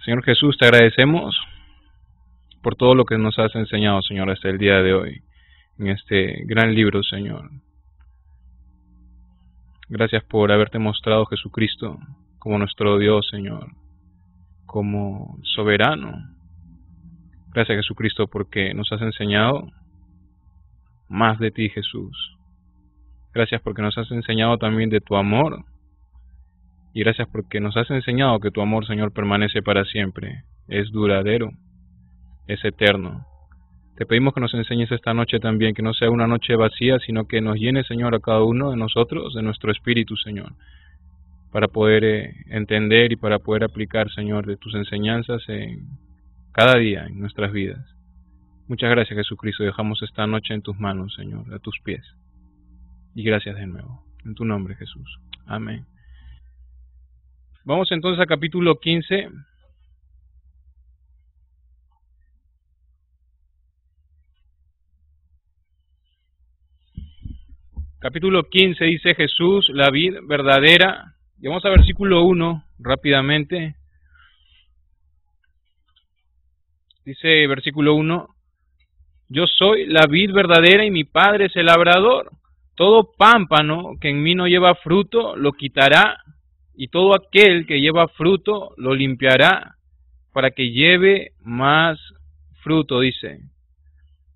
Señor Jesús, te agradecemos por todo lo que nos has enseñado, Señor, hasta el día de hoy, en este gran libro, Señor. Gracias por haberte mostrado Jesucristo como nuestro Dios, Señor, como soberano. Gracias, Jesucristo, porque nos has enseñado más de ti, Jesús. Gracias porque nos has enseñado también de tu amor. Y gracias porque nos has enseñado que tu amor, Señor, permanece para siempre. Es duradero, es eterno. Te pedimos que nos enseñes esta noche también, que no sea una noche vacía, sino que nos llene, Señor, a cada uno de nosotros, de nuestro espíritu, Señor, para poder entender y para poder aplicar, Señor, de tus enseñanzas en cada día en nuestras vidas. Muchas gracias, Jesucristo. Dejamos esta noche en tus manos, Señor, a tus pies. Y gracias de nuevo. En tu nombre, Jesús. Amén. Vamos entonces a capítulo 15. Capítulo 15 dice Jesús, la vid verdadera. Y vamos a versículo 1 rápidamente. Dice versículo 1, yo soy la vid verdadera y mi Padre es el labrador. Todo pámpano que en mí no lleva fruto lo quitará, y todo aquel que lleva fruto lo limpiará, para que lleve más fruto, dice.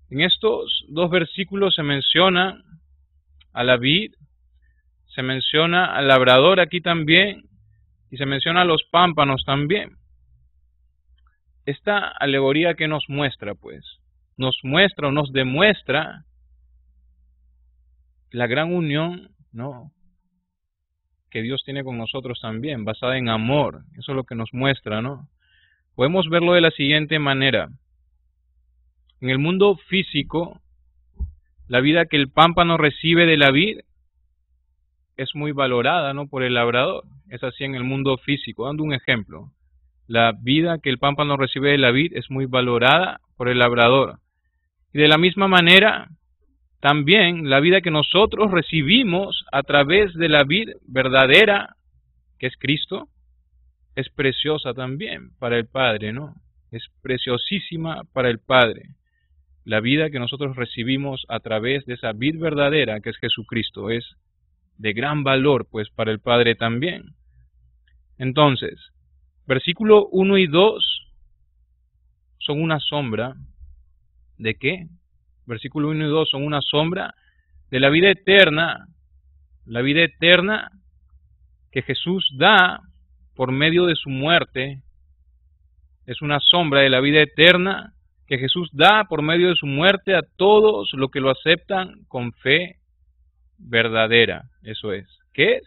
En estos dos versículos se menciona a la vid, se menciona al labrador aquí también, y se menciona a los pámpanos también. Esta alegoría que nos muestra, pues, nos muestra o nos demuestra la gran unión, ¿no?, que Dios tiene con nosotros también, basada en amor. Eso es lo que nos muestra, ¿no? Podemos verlo de la siguiente manera. En el mundo físico, la vida que el pámpano recibe de la vid es muy valorada, ¿no?, por el labrador. Es así en el mundo físico. Dando un ejemplo. La vida que el pámpano recibe de la vid es muy valorada por el labrador. Y de la misma manera, también la vida que nosotros recibimos a través de la vid verdadera, que es Cristo, es preciosa también para el Padre, ¿no? Es preciosísima para el Padre. La vida que nosotros recibimos a través de esa vid verdadera, que es Jesucristo, es de gran valor, pues, para el Padre también. Entonces, versículo 1 y 2 son una sombra. ¿De qué? Versículo 1 y 2 son una sombra de la vida eterna que Jesús da por medio de su muerte. Es una sombra de la vida eterna que Jesús da por medio de su muerte a todos los que lo aceptan con fe verdadera. Eso es. ¿Qué es?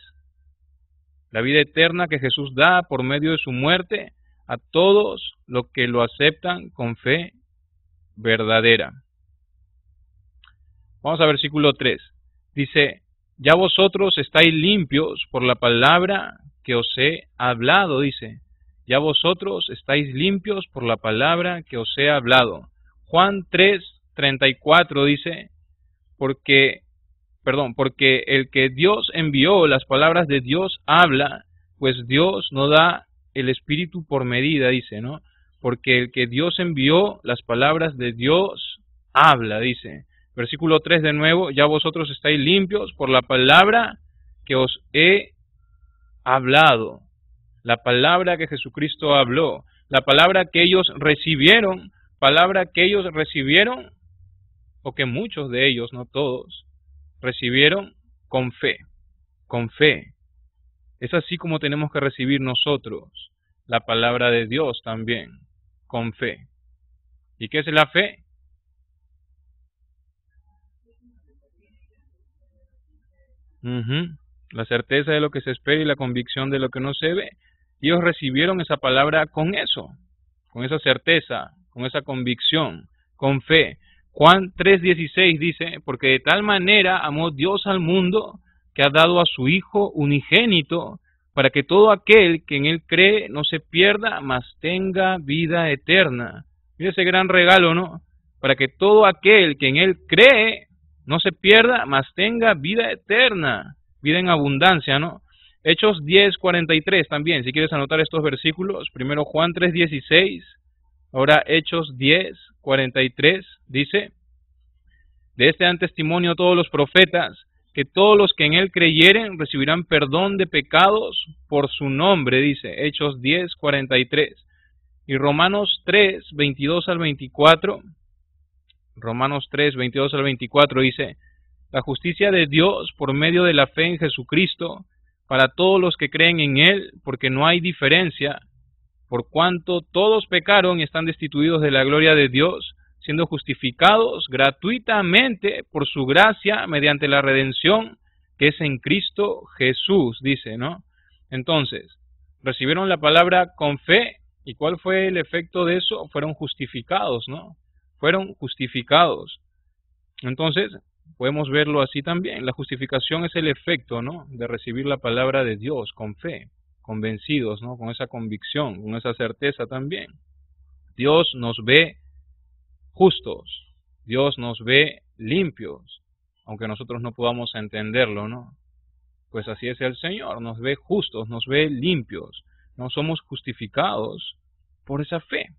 La vida eterna que Jesús da por medio de su muerte a todos los que lo aceptan con fe verdadera. Vamos a versículo 3. Dice, ya vosotros estáis limpios por la palabra que os he hablado, dice. Ya vosotros estáis limpios por la palabra que os he hablado. Juan 3:34 dice, porque el que Dios envió, las palabras de Dios habla, pues Dios no da el Espíritu por medida, dice, ¿no? Porque el que Dios envió, las palabras de Dios habla, dice. Versículo 3 de nuevo, ya vosotros estáis limpios por la palabra que os he hablado. La palabra que Jesucristo habló, la palabra que ellos recibieron, o que muchos de ellos, no todos, recibieron con fe, con fe. Es así como tenemos que recibir nosotros la palabra de Dios también, con fe. ¿Y qué es la fe? La certeza de lo que se espera y la convicción de lo que no se ve. Ellos recibieron esa palabra con eso, con esa certeza, con esa convicción, con fe. Juan 3:16 dice, porque de tal manera amó Dios al mundo que ha dado a su Hijo unigénito, para que todo aquel que en Él cree no se pierda, mas tenga vida eterna. Mira ese gran regalo, ¿no? Para que todo aquel que en Él cree no se pierda, mas tenga vida eterna, vida en abundancia, ¿no? Hechos 10:43 también, si quieres anotar estos versículos. Primero Juan 3:16, ahora Hechos 10:43 dice: de este dan testimonio todos los profetas, que todos los que en él creyeren recibirán perdón de pecados por su nombre, dice Hechos 10:43. Y Romanos 3:22 al 24, Romanos 3:22 al 24 dice: la justicia de Dios por medio de la fe en Jesucristo, para todos los que creen en él, porque no hay diferencia, por cuanto todos pecaron y están destituidos de la gloria de Dios, siendo justificados gratuitamente por su gracia mediante la redención que es en Cristo Jesús, dice, ¿no? Entonces, recibieron la palabra con fe, ¿y cuál fue el efecto de eso? Fueron justificados, ¿no? Fueron justificados. Entonces, podemos verlo así también. La justificación es el efecto, ¿no?, de recibir la palabra de Dios con fe, convencidos, ¿no?, con esa convicción, con esa certeza también. Dios nos ve justos, Dios nos ve limpios, aunque nosotros no podamos entenderlo, ¿no? Pues así es el Señor, nos ve justos, nos ve limpios, no somos justificados por esa fe,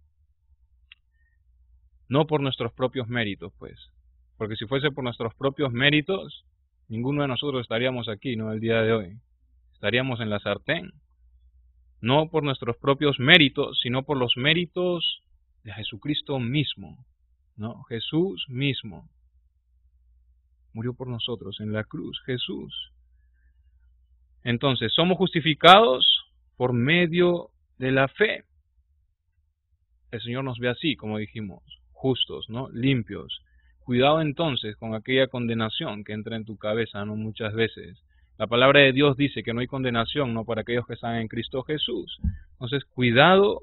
no por nuestros propios méritos, pues, porque si fuese por nuestros propios méritos, ninguno de nosotros estaríamos aquí, ¿no?, el día de hoy, estaríamos en la sartén, no por nuestros propios méritos, sino por los méritos de Jesucristo mismo, ¿no? Jesús mismo murió por nosotros en la cruz, Jesús. Entonces, somos justificados por medio de la fe. El Señor nos ve así, como dijimos, justos, ¿no?, limpios. Cuidado entonces con aquella condenación que entra en tu cabeza, ¿no?, muchas veces. La palabra de Dios dice que no hay condenación, ¿no?, para aquellos que están en Cristo Jesús. Entonces, cuidado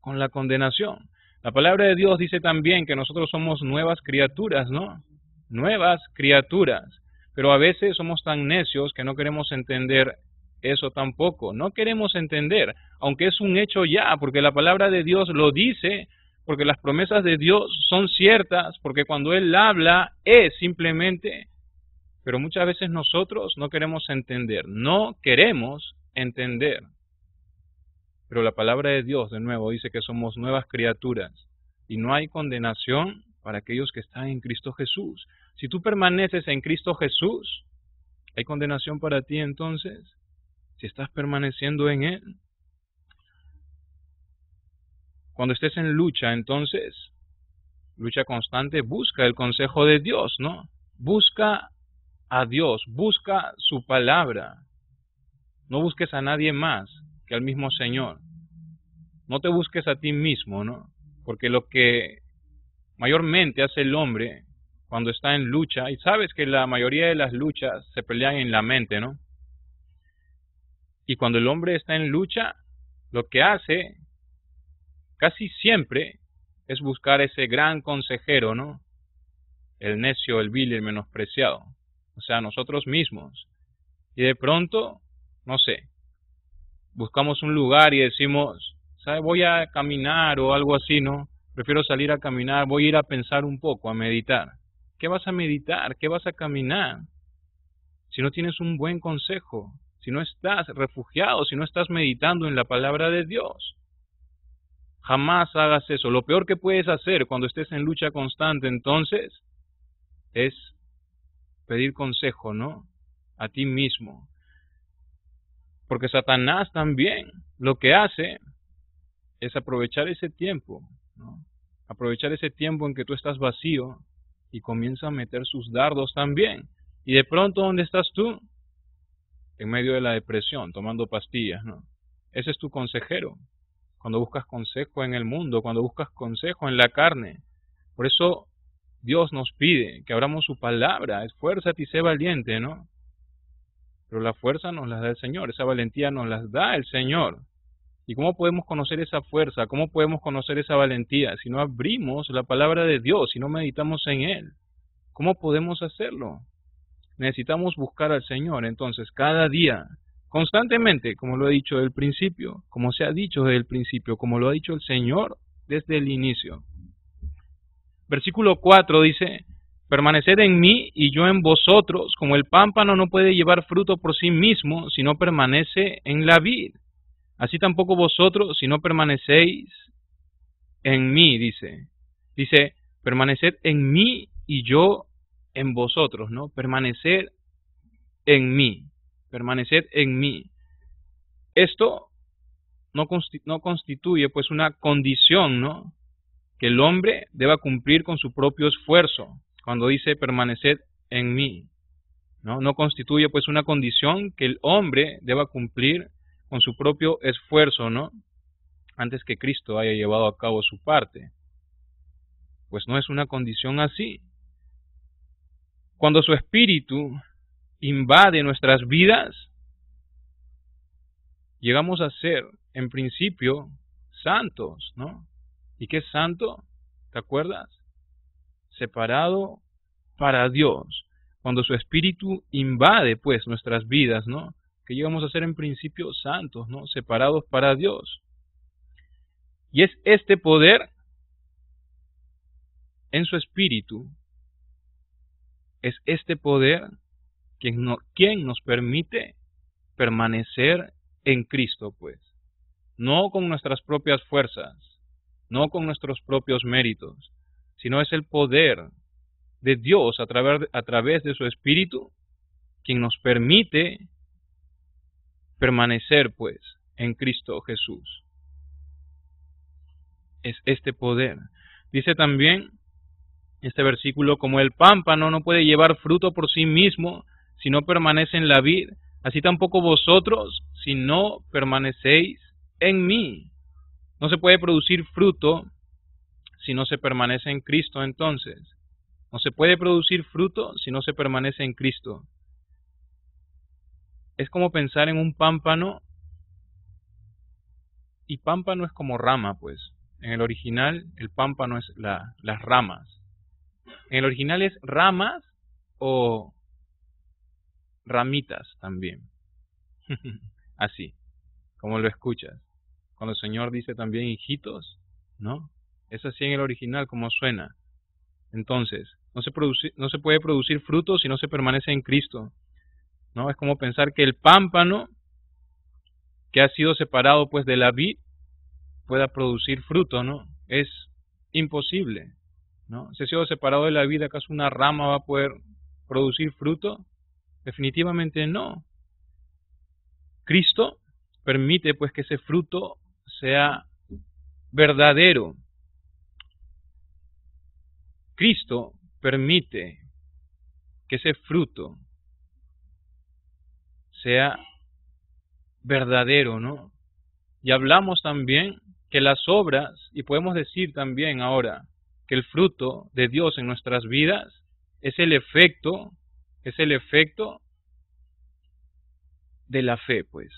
con la condenación. La palabra de Dios dice también que nosotros somos nuevas criaturas, ¿no? Nuevas criaturas. Pero a veces somos tan necios que no queremos entender eso tampoco. No queremos entender, aunque es un hecho ya, porque la palabra de Dios lo dice, porque las promesas de Dios son ciertas, porque cuando Él habla es simplemente. Pero muchas veces nosotros no queremos entender, no queremos entender. Pero la palabra de Dios, de nuevo, dice que somos nuevas criaturas y no hay condenación para aquellos que están en Cristo Jesús. Si tú permaneces en Cristo Jesús, ¿hay condenación para ti entonces? Si estás permaneciendo en Él. Cuando estés en lucha, entonces, lucha constante, busca el consejo de Dios, ¿no? Busca a Dios, busca su palabra. No busques a nadie más que al mismo Señor. No te busques a ti mismo, ¿no? Porque lo que mayormente hace el hombre cuando está en lucha, y sabes que la mayoría de las luchas se pelean en la mente, ¿no? Y cuando el hombre está en lucha, lo que hace casi siempre es buscar ese gran consejero, ¿no? El necio, el vil, el menospreciado. O sea, nosotros mismos. Y de pronto, no sé, buscamos un lugar y decimos, ¿sabes? Voy a caminar o algo así, ¿no? Prefiero salir a caminar, voy a ir a pensar un poco, a meditar. ¿Qué vas a meditar? ¿Qué vas a caminar? Si no tienes un buen consejo, si no estás refugiado, si no estás meditando en la palabra de Dios. Jamás hagas eso. Lo peor que puedes hacer cuando estés en lucha constante, entonces, es pedir consejo, ¿no? A ti mismo. Porque Satanás también lo que hace es aprovechar ese tiempo, ¿no? Aprovechar ese tiempo en que tú estás vacío y comienza a meter sus dardos también. Y de pronto, ¿dónde estás tú? En medio de la depresión, tomando pastillas, ¿no? Ese es tu consejero. Cuando buscas consejo en el mundo, cuando buscas consejo en la carne. Por eso Dios nos pide que abramos su palabra. Esfuérzate y sé valiente, ¿no? Pero la fuerza nos la da el Señor, esa valentía nos la da el Señor. ¿Y cómo podemos conocer esa fuerza? ¿Cómo podemos conocer esa valentía? Si no abrimos la palabra de Dios, si no meditamos en Él. ¿Cómo podemos hacerlo? Necesitamos buscar al Señor, entonces, cada día, constantemente, como lo he dicho desde el principio, como se ha dicho desde el principio, como lo ha dicho el Señor desde el inicio. Versículo 4 dice, permaneced en mí y yo en vosotros, como el pámpano no puede llevar fruto por sí mismo si no permanece en la vid. Así tampoco vosotros si no permanecéis en mí, dice. Dice, permaneced en mí y yo en vosotros, ¿no? Permaneced en mí, permaneced en mí. Esto no constituye pues una condición, ¿no?, que el hombre deba cumplir con su propio esfuerzo. Cuando dice permaneced en mí, no constituye pues una condición que el hombre deba cumplir con su propio esfuerzo, ¿no?, antes que Cristo haya llevado a cabo su parte. Pues no es una condición así. Cuando su espíritu invade nuestras vidas, llegamos a ser, en principio, santos, ¿no? ¿Y qué es santo? ¿Te acuerdas? Separado para Dios. Cuando su espíritu invade, pues, nuestras vidas, ¿no?, que llegamos a ser, en principio, santos, ¿no?, separados para Dios. Y es este poder en su espíritu, es este poder quien nos permite permanecer en Cristo, pues. No con nuestras propias fuerzas, no con nuestros propios méritos, sino es el poder de Dios a través de su Espíritu quien nos permite permanecer, pues, en Cristo Jesús. Es este poder. Dice también este versículo, como el pámpano no puede llevar fruto por sí mismo si no permanece en la vid, así tampoco vosotros si no permanecéis en mí. No se puede producir fruto si no se permanece en Cristo, entonces. No se puede producir fruto si no se permanece en Cristo. Es como pensar en un pámpano, y pámpano es como rama, pues. En el original, el pámpano es las ramas. En el original es ramas o ramitas también. Así, como lo escuchas. Cuando el Señor dice también hijitos, ¿no? Es así en el original como suena. Entonces, no se puede producir fruto si no se permanece en Cristo, ¿no? Es como pensar que el pámpano que ha sido separado pues de la vid pueda producir fruto, ¿no? Es imposible, ¿no? Si ha sido separado de la vid, ¿acaso una rama va a poder producir fruto? Definitivamente no. Cristo permite pues que ese fruto sea verdadero. Cristo permite que ese fruto sea verdadero, ¿no? Y hablamos también que las obras, y podemos decir también ahora que el fruto de Dios en nuestras vidas es el efecto de la fe, pues,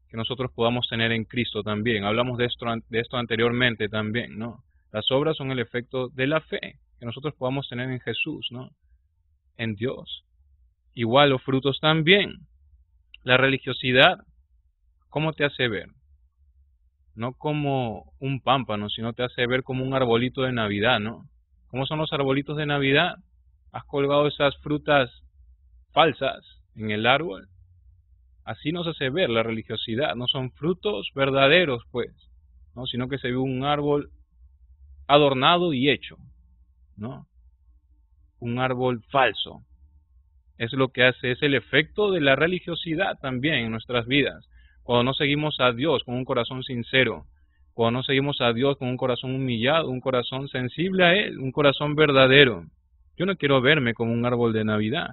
que nosotros podamos tener en Cristo también. Hablamos de esto anteriormente también, ¿no? Las obras son el efecto de la fe que nosotros podamos tener en Jesús, ¿no?, en Dios. Igual los frutos también. La religiosidad, ¿cómo te hace ver? No como un pámpano, sino te hace ver como un arbolito de Navidad, ¿no? ¿Cómo son los arbolitos de Navidad? Has colgado esas frutas falsas en el árbol. Así nos hace ver la religiosidad. No son frutos verdaderos, pues, ¿no?, sino que se ve un árbol adornado y hecho, ¿no? Un árbol falso. Es lo que hace, es el efecto de la religiosidad también en nuestras vidas. Cuando no seguimos a Dios con un corazón sincero, cuando no seguimos a Dios con un corazón humillado, un corazón sensible a Él, un corazón verdadero. Yo no quiero verme como un árbol de Navidad,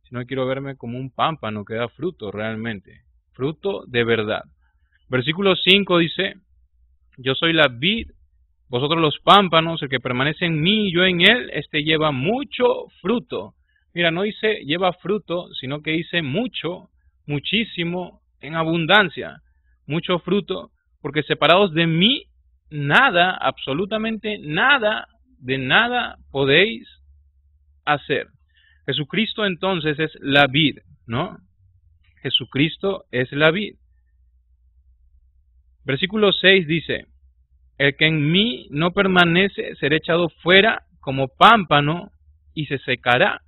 sino quiero verme como un pámpano que da fruto realmente, fruto de verdad. Versículo 5 dice, yo soy la vid, vosotros los pámpanos, el que permanece en mí y yo en él, este lleva mucho fruto. Mira, no dice lleva fruto, sino que dice mucho, muchísimo, en abundancia, mucho fruto, porque separados de mí, nada, absolutamente nada, de nada podéis hacer. Jesucristo entonces es la vid, ¿no? Jesucristo es la vid. Versículo 6 dice, el que en mí no permanece será echado fuera como pámpano y se secará.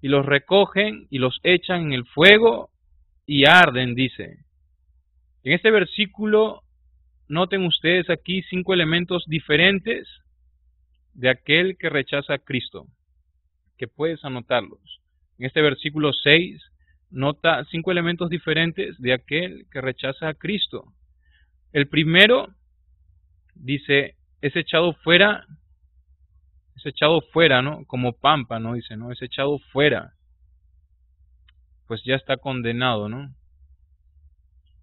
Y los recogen y los echan en el fuego y arden, dice. En este versículo, noten ustedes aquí 5 elementos diferentes de aquel que rechaza a Cristo, que puedes anotarlos. En este versículo 6, nota 5 elementos diferentes de aquel que rechaza a Cristo. El primero, dice, es echado fuera, ¿no? Como pámpano, dice, ¿no? Es echado fuera. Pues ya está condenado, ¿no?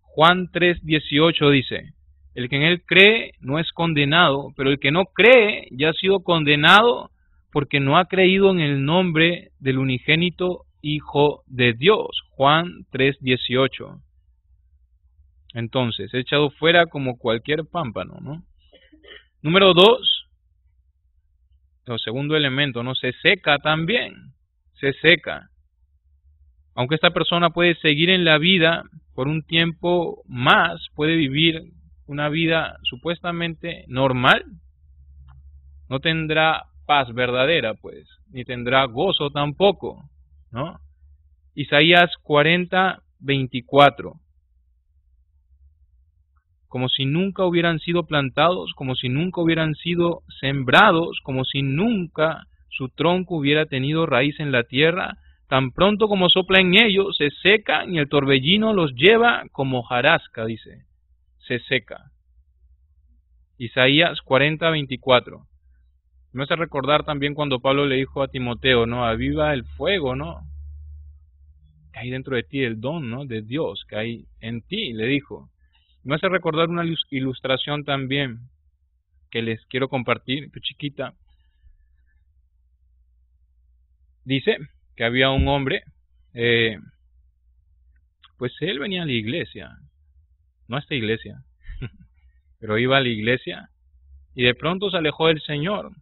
Juan 3:18 dice, el que en él cree no es condenado, pero el que no cree ya ha sido condenado porque no ha creído en el nombre del unigénito Hijo de Dios. Juan 3:18. Entonces, echado fuera como cualquier pámpano, ¿no? Número 2, el segundo elemento, ¿no? Se seca también, se seca. Aunque esta persona puede seguir en la vida por un tiempo más, puede vivir una vida supuestamente normal, no tendrá paz verdadera, pues, ni tendrá gozo tampoco, ¿no? Isaías 40:24. Como si nunca hubieran sido plantados, como si nunca hubieran sido sembrados, como si nunca su tronco hubiera tenido raíz en la tierra, tan pronto como sopla en ellos, se secan y el torbellino los lleva como hojarasca, dice, se seca. Isaías 40:24. Me hace recordar también cuando Pablo le dijo a Timoteo, ¿no? Aviva el fuego, ¿no? Que hay dentro de ti el don, ¿no? De Dios, que hay en ti, le dijo. Me hace recordar una ilustración también que les quiero compartir, que chiquita. Dice que había un hombre, pues él venía a la iglesia, no a esta iglesia, pero iba a la iglesia y de pronto se alejó del Señor.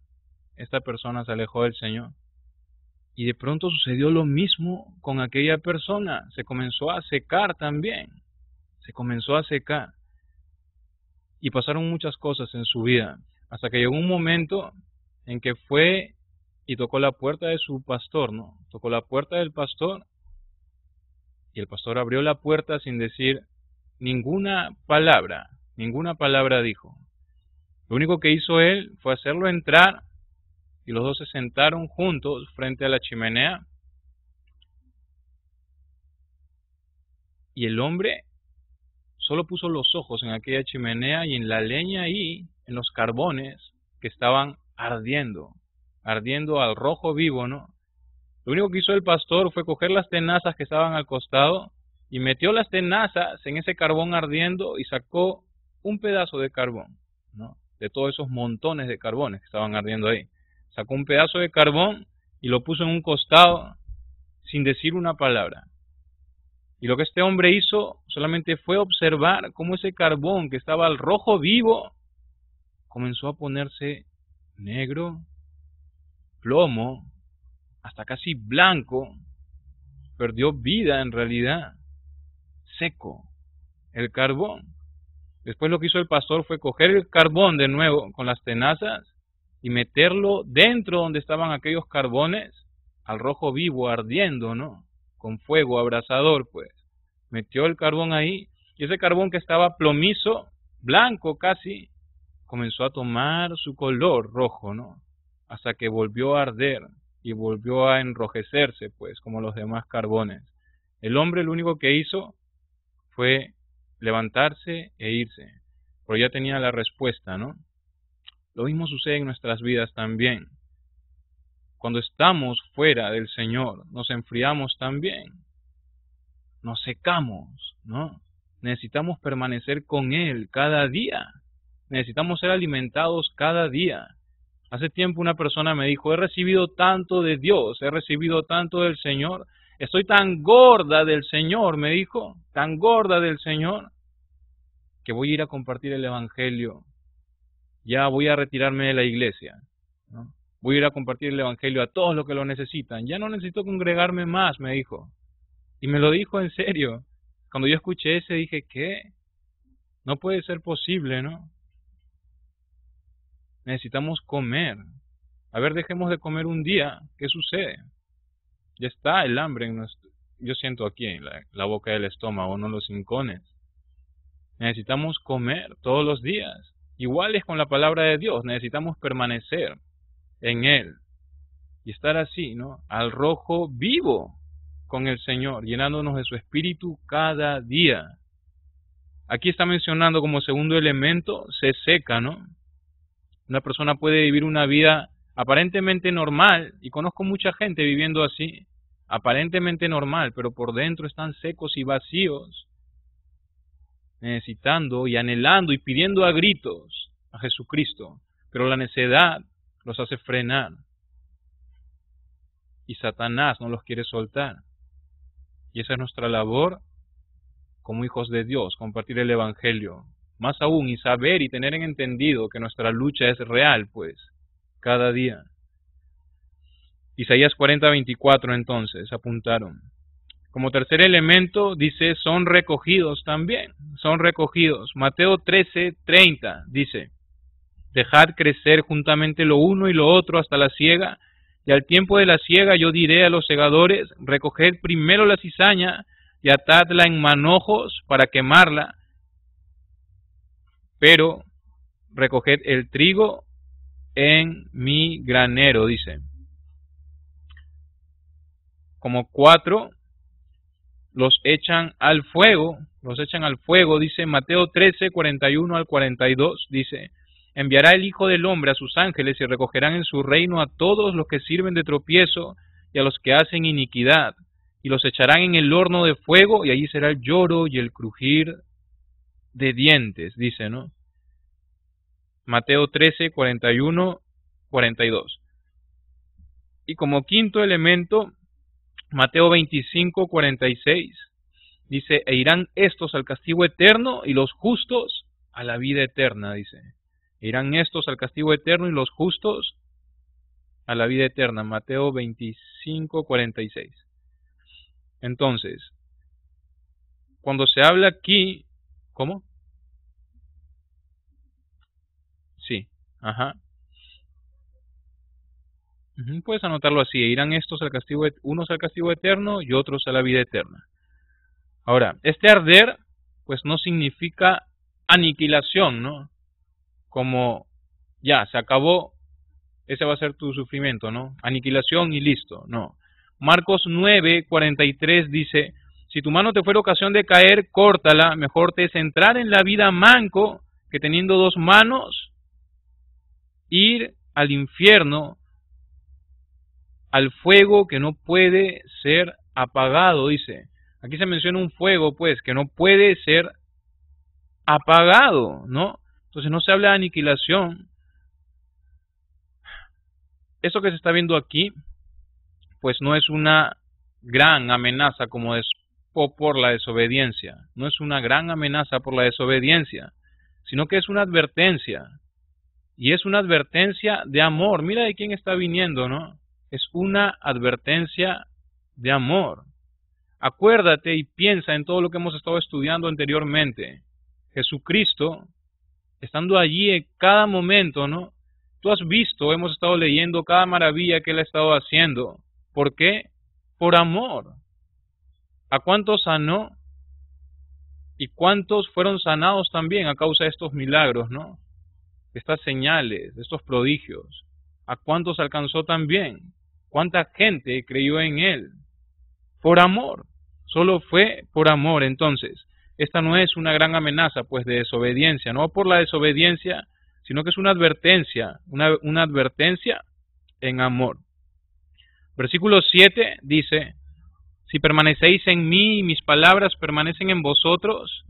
Esta persona se alejó del Señor. Y de pronto sucedió lo mismo con aquella persona. Se comenzó a secar también. Se comenzó a secar. Y pasaron muchas cosas en su vida. Hasta que llegó un momento en que fue y tocó la puerta de su pastor, ¿no? Tocó la puerta del pastor. Y el pastor abrió la puerta sin decir ninguna palabra. Ninguna palabra dijo. Lo único que hizo él fue hacerlo entrar. Y los dos se sentaron juntos frente a la chimenea. Y el hombre solo puso los ojos en aquella chimenea y en la leña ahí, en los carbones que estaban ardiendo al rojo vivo, ¿no? Lo único que hizo el pastor fue coger las tenazas que estaban al costado y metió las tenazas en ese carbón ardiendo y sacó un pedazo de carbón, ¿no? De todos esos montones de carbones que estaban ardiendo ahí. Sacó un pedazo de carbón y lo puso en un costado sin decir una palabra. Y lo que este hombre hizo solamente fue observar cómo ese carbón que estaba al rojo vivo comenzó a ponerse negro, plomo, hasta casi blanco, perdió vida en realidad, seco el carbón. Después lo que hizo el pastor fue coger el carbón de nuevo con las tenazas y meterlo dentro donde estaban aquellos carbones, al rojo vivo, ardiendo, ¿no? Con fuego abrasador, pues. Metió el carbón ahí, y ese carbón que estaba plomizo, blanco casi, comenzó a tomar su color rojo, ¿no? Hasta que volvió a arder y volvió a enrojecerse, pues, como los demás carbones. El hombre lo único que hizo fue levantarse e irse, pero ya tenía la respuesta, ¿no? Lo mismo sucede en nuestras vidas también. Cuando estamos fuera del Señor, nos enfriamos también, nos secamos, ¿no? Necesitamos permanecer con Él cada día, necesitamos ser alimentados cada día. Hace tiempo una persona me dijo, he recibido tanto de Dios, he recibido tanto del Señor, estoy tan gorda del Señor, me dijo, tan gorda del Señor, que voy a ir a compartir el Evangelio. Ya voy a retirarme de la iglesia, ¿no? Voy a ir a compartir el Evangelio a todos los que lo necesitan. Ya no necesito congregarme más, me dijo. Y me lo dijo en serio. Cuando yo escuché ese dije, ¿qué? No puede ser posible, ¿no? Necesitamos comer. A ver, dejemos de comer un día. ¿Qué sucede? Ya está el hambre en nuestro... Yo siento aquí en la boca del estómago, no los rincones. Necesitamos comer todos los días. Igual es con la palabra de Dios. Necesitamos permanecer en Él. Y estar así, ¿no? Al rojo vivo con el Señor, llenándonos de su espíritu cada día. Aquí está mencionando como segundo elemento, se seca, ¿no? Una persona puede vivir una vida aparentemente normal, y conozco mucha gente viviendo así, aparentemente normal, pero por dentro están secos y vacíos, necesitando y anhelando y pidiendo a gritos a Jesucristo, pero la necedad los hace frenar, y Satanás no los quiere soltar. Y esa es nuestra labor como hijos de Dios, compartir el Evangelio. Más aún, y saber y tener en entendido que nuestra lucha es real, pues, cada día. Isaías 40:24 entonces, apuntaron. Como tercer elemento, dice, son recogidos también, son recogidos. Mateo 13:30 dice, dejad crecer juntamente lo uno y lo otro hasta la siega, y al tiempo de la siega yo diré a los segadores, recoged primero la cizaña y atadla en manojos para quemarla, pero recoged el trigo en mi granero, dice. Como 4, los echan al fuego, dice Mateo 13:41 al 42, dice, enviará el Hijo del Hombre a sus ángeles y recogerán en su reino a todos los que sirven de tropiezo y a los que hacen iniquidad, y los echarán en el horno de fuego, y allí será el lloro y el crujir de dientes, dice, ¿no? Mateo 13:41, 42. Y como quinto elemento, Mateo 25:46, dice, e irán estos al castigo eterno y los justos a la vida eterna, dice. E irán estos al castigo eterno y los justos a la vida eterna. Mateo 25:46. Entonces, cuando se habla aquí, ¿cómo? Sí, ajá. Puedes anotarlo así, irán estos al castigo, unos al castigo eterno y otros a la vida eterna. Ahora, este arder, pues no significa aniquilación, ¿no? Como, ya, se acabó, ese va a ser tu sufrimiento, ¿no? Aniquilación y listo, no. Marcos 9:43 dice, si tu mano te fuera ocasión de caer, córtala, mejor te es entrar en la vida manco que teniendo 2 manos, ir al infierno, al fuego que no puede ser apagado, dice. Aquí se menciona un fuego, pues, que no puede ser apagado, ¿no? Entonces no se habla de aniquilación. Eso que se está viendo aquí, pues no es una gran amenaza como es por la desobediencia. No es una gran amenaza por la desobediencia, sino que es una advertencia. Y es una advertencia de amor. Mira de quién está viniendo, ¿no? Es una advertencia de amor. Acuérdate y piensa en todo lo que hemos estado estudiando anteriormente. Jesucristo, estando allí en cada momento, ¿no? Tú has visto, hemos estado leyendo cada maravilla que Él ha estado haciendo. ¿Por qué? Por amor. ¿A cuántos sanó? ¿Y cuántos fueron sanados también a causa de estos milagros, ¿no? Estas señales, estos prodigios. ¿A cuántos alcanzó también? ¿Cuánta gente creyó en Él? Por amor. Solo fue por amor. Entonces, esta no es una gran amenaza, pues, de desobediencia. No por la desobediencia, sino que es una advertencia. Una advertencia en amor. Versículo 7 dice, si permanecéis en mí y mis palabras permanecen en vosotros,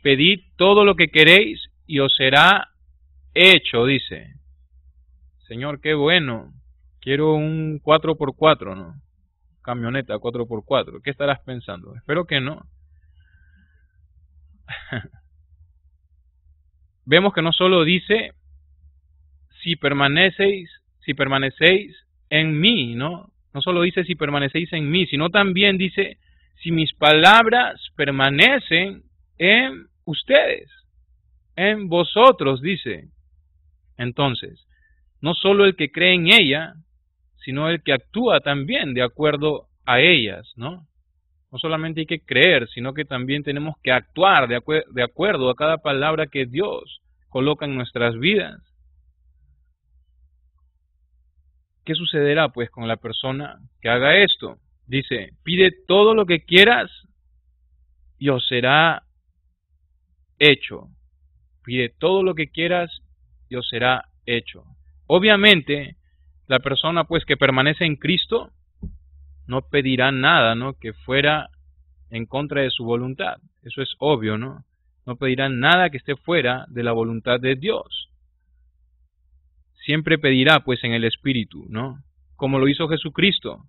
pedid todo lo que queréis y os será hecho, dice. Señor, qué bueno. Quiero un 4x4, ¿no? Camioneta 4x4. ¿Qué estarás pensando? Espero que no. Vemos que no solo dice si permanecéis en mí, ¿no? No solo dice si permanecéis en mí, sino también dice si mis palabras permanecen en ustedes, en vosotros, dice. Entonces, No solo el que cree en ella, sino el que actúa también de acuerdo a ellas, ¿no? No solamente hay que creer, sino que también tenemos que actuar de acuerdo a cada palabra que Dios coloca en nuestras vidas. ¿Qué sucederá pues con la persona que haga esto? Dice, pide todo lo que quieras y os será hecho. Pide todo lo que quieras y os será hecho. Obviamente, la persona pues que permanece en Cristo no pedirá nada, ¿no?, que fuera en contra de su voluntad. Eso es obvio, ¿no? No pedirá nada que esté fuera de la voluntad de Dios. Siempre pedirá pues en el Espíritu, ¿no? Como lo hizo Jesucristo.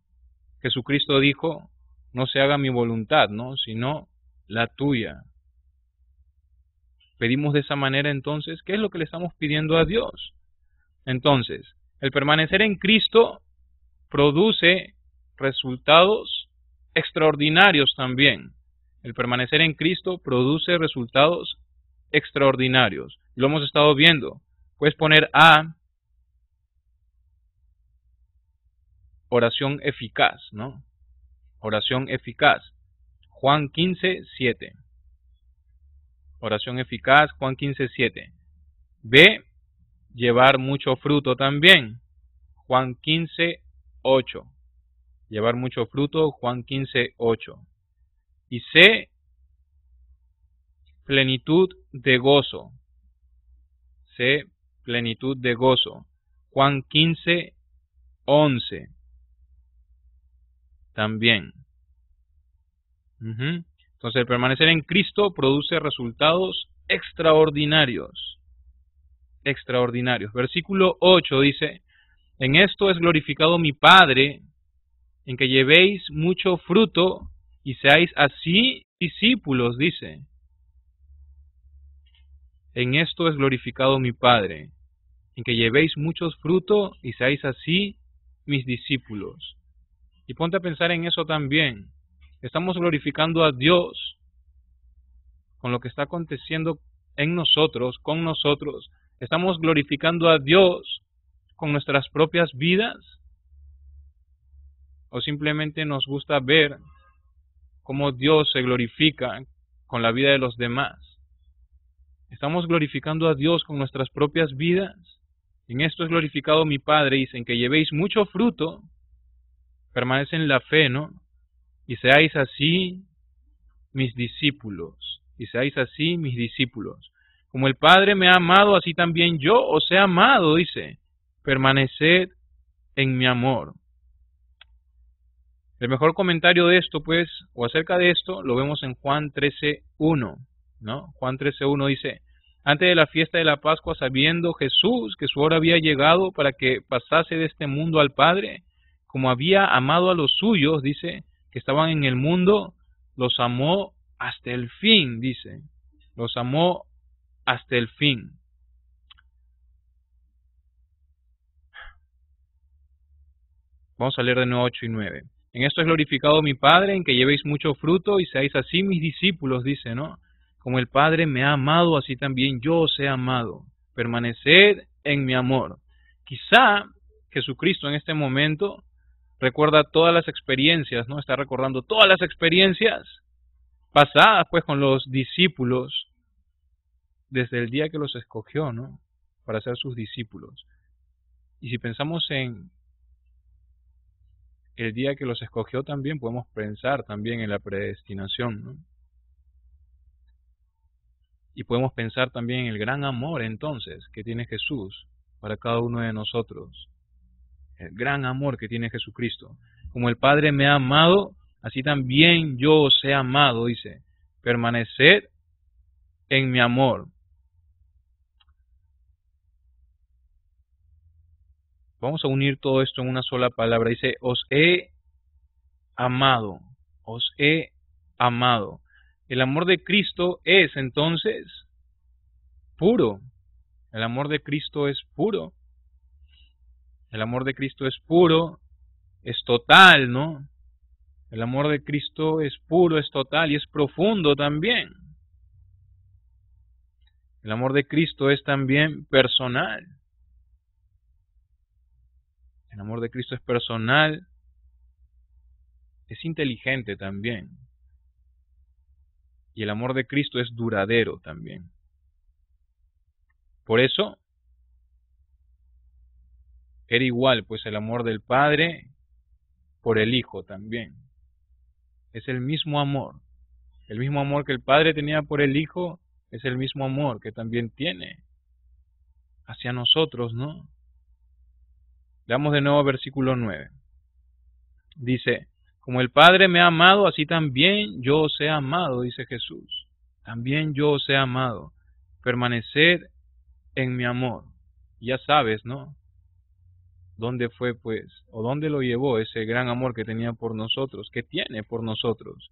Jesucristo dijo, no se haga mi voluntad, ¿no?, sino la tuya. Pedimos de esa manera entonces, ¿qué es lo que le estamos pidiendo a Dios? Entonces, el permanecer en Cristo produce resultados extraordinarios también. El permanecer en Cristo produce resultados extraordinarios. Lo hemos estado viendo. Puedes poner A, oración eficaz, ¿no? Oración eficaz. Juan 15:7. Oración eficaz, Juan 15:7. B, llevar mucho fruto también. Juan 15:8. Llevar mucho fruto, Juan 15:8. Y C, plenitud de gozo. C, plenitud de gozo. Juan 15:11. También. Entonces, el permanecer en Cristo produce resultados extraordinarios. Extraordinarios. Versículo 8 dice, en esto es glorificado mi Padre, en que llevéis mucho fruto y seáis así discípulos, dice. En esto es glorificado mi Padre, en que llevéis mucho fruto y seáis así mis discípulos. Y ponte a pensar en eso también. Estamos glorificando a Dios con lo que está aconteciendo en nosotros, con nosotros. Estamos glorificando a Dios con nuestras propias vidas. O simplemente nos gusta ver cómo Dios se glorifica con la vida de los demás. Estamos glorificando a Dios con nuestras propias vidas. En esto es glorificado mi Padre, dicen que llevéis mucho fruto, permanece en la fe, ¿no? Y seáis así mis discípulos. Y seáis así mis discípulos. Como el Padre me ha amado, así también yo os he amado, dice. Permaneced en mi amor. El mejor comentario de esto, pues, o acerca de esto, lo vemos en Juan 13:1, ¿no? Juan 13:1 dice, antes de la fiesta de la Pascua, sabiendo Jesús que su hora había llegado para que pasase de este mundo al Padre, como había amado a los suyos, dice, que estaban en el mundo, los amó hasta el fin, dice. Los amó hasta el fin. Vamos a leer de nuevo 8 y 9. En esto es glorificado mi Padre, en que llevéis mucho fruto y seáis así mis discípulos, dice, ¿no? Como el Padre me ha amado, así también yo os he amado. Permaneced en mi amor. Quizá Jesucristo en este momento recuerda todas las experiencias, ¿no? Está recordando todas las experiencias pasadas, pues, con los discípulos desde el día que los escogió, ¿no?, para ser sus discípulos. Y si pensamos en el día que los escogió, también podemos pensar también en la predestinación, ¿no? Y podemos pensar también en el gran amor entonces que tiene Jesús para cada uno de nosotros. El gran amor que tiene Jesucristo. Como el Padre me ha amado, así también yo os he amado, dice. Permaneced en mi amor. Vamos a unir todo esto en una sola palabra. Dice, os he amado. Os he amado. El amor de Cristo es entonces puro. El amor de Cristo es puro. El amor de Cristo es puro, es total, ¿no? El amor de Cristo es puro, es total y es profundo también. El amor de Cristo es también personal. El amor de Cristo es personal, es inteligente también. Y el amor de Cristo es duradero también. Por eso, era igual pues el amor del Padre por el Hijo también. Es el mismo amor. El mismo amor que el Padre tenía por el Hijo es el mismo amor que también tiene hacia nosotros, ¿no? Leamos de nuevo versículo 9. Dice, como el Padre me ha amado, así también yo os he amado, dice Jesús. También yo os he amado. Permaneced en mi amor. Ya sabes, ¿no? ¿Dónde fue, pues, o dónde lo llevó ese gran amor que tenía por nosotros, que tiene por nosotros?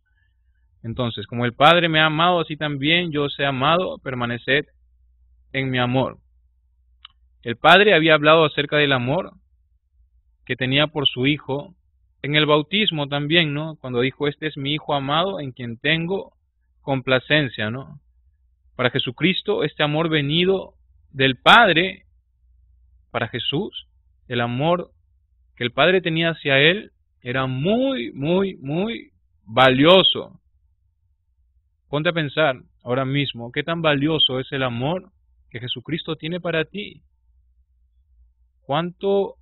Entonces, como el Padre me ha amado, así también yo os he amado, permaneced en mi amor. El Padre había hablado acerca del amor que tenía por su Hijo en el bautismo también, ¿no? Cuando dijo, este es mi Hijo amado en quien tengo complacencia, ¿no? Para Jesucristo, este amor venido del Padre, para Jesús, el amor que el Padre tenía hacia Él era muy, muy, muy valioso. Ponte a pensar ahora mismo, ¿qué tan valioso es el amor que Jesucristo tiene para ti? ¿Cuánto,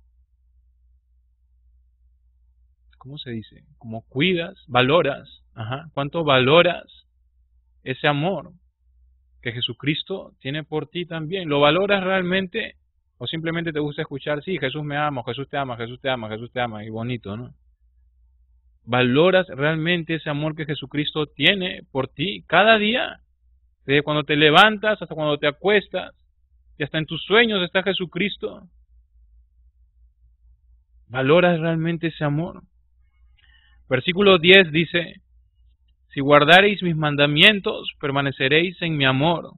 cómo se dice? ¿Cómo cuidas, valoras? ¿Cuánto valoras ese amor que Jesucristo tiene por ti también? ¿Lo valoras realmente o simplemente te gusta escuchar, sí, Jesús me ama, Jesús te ama, Jesús te ama, Jesús te ama, y bonito, ¿no? ¿Valoras realmente ese amor que Jesucristo tiene por ti cada día? Desde cuando te levantas hasta cuando te acuestas, y hasta en tus sueños está Jesucristo. ¿Valoras realmente ese amor? Versículo 10 dice, si guardareis mis mandamientos, permaneceréis en mi amor,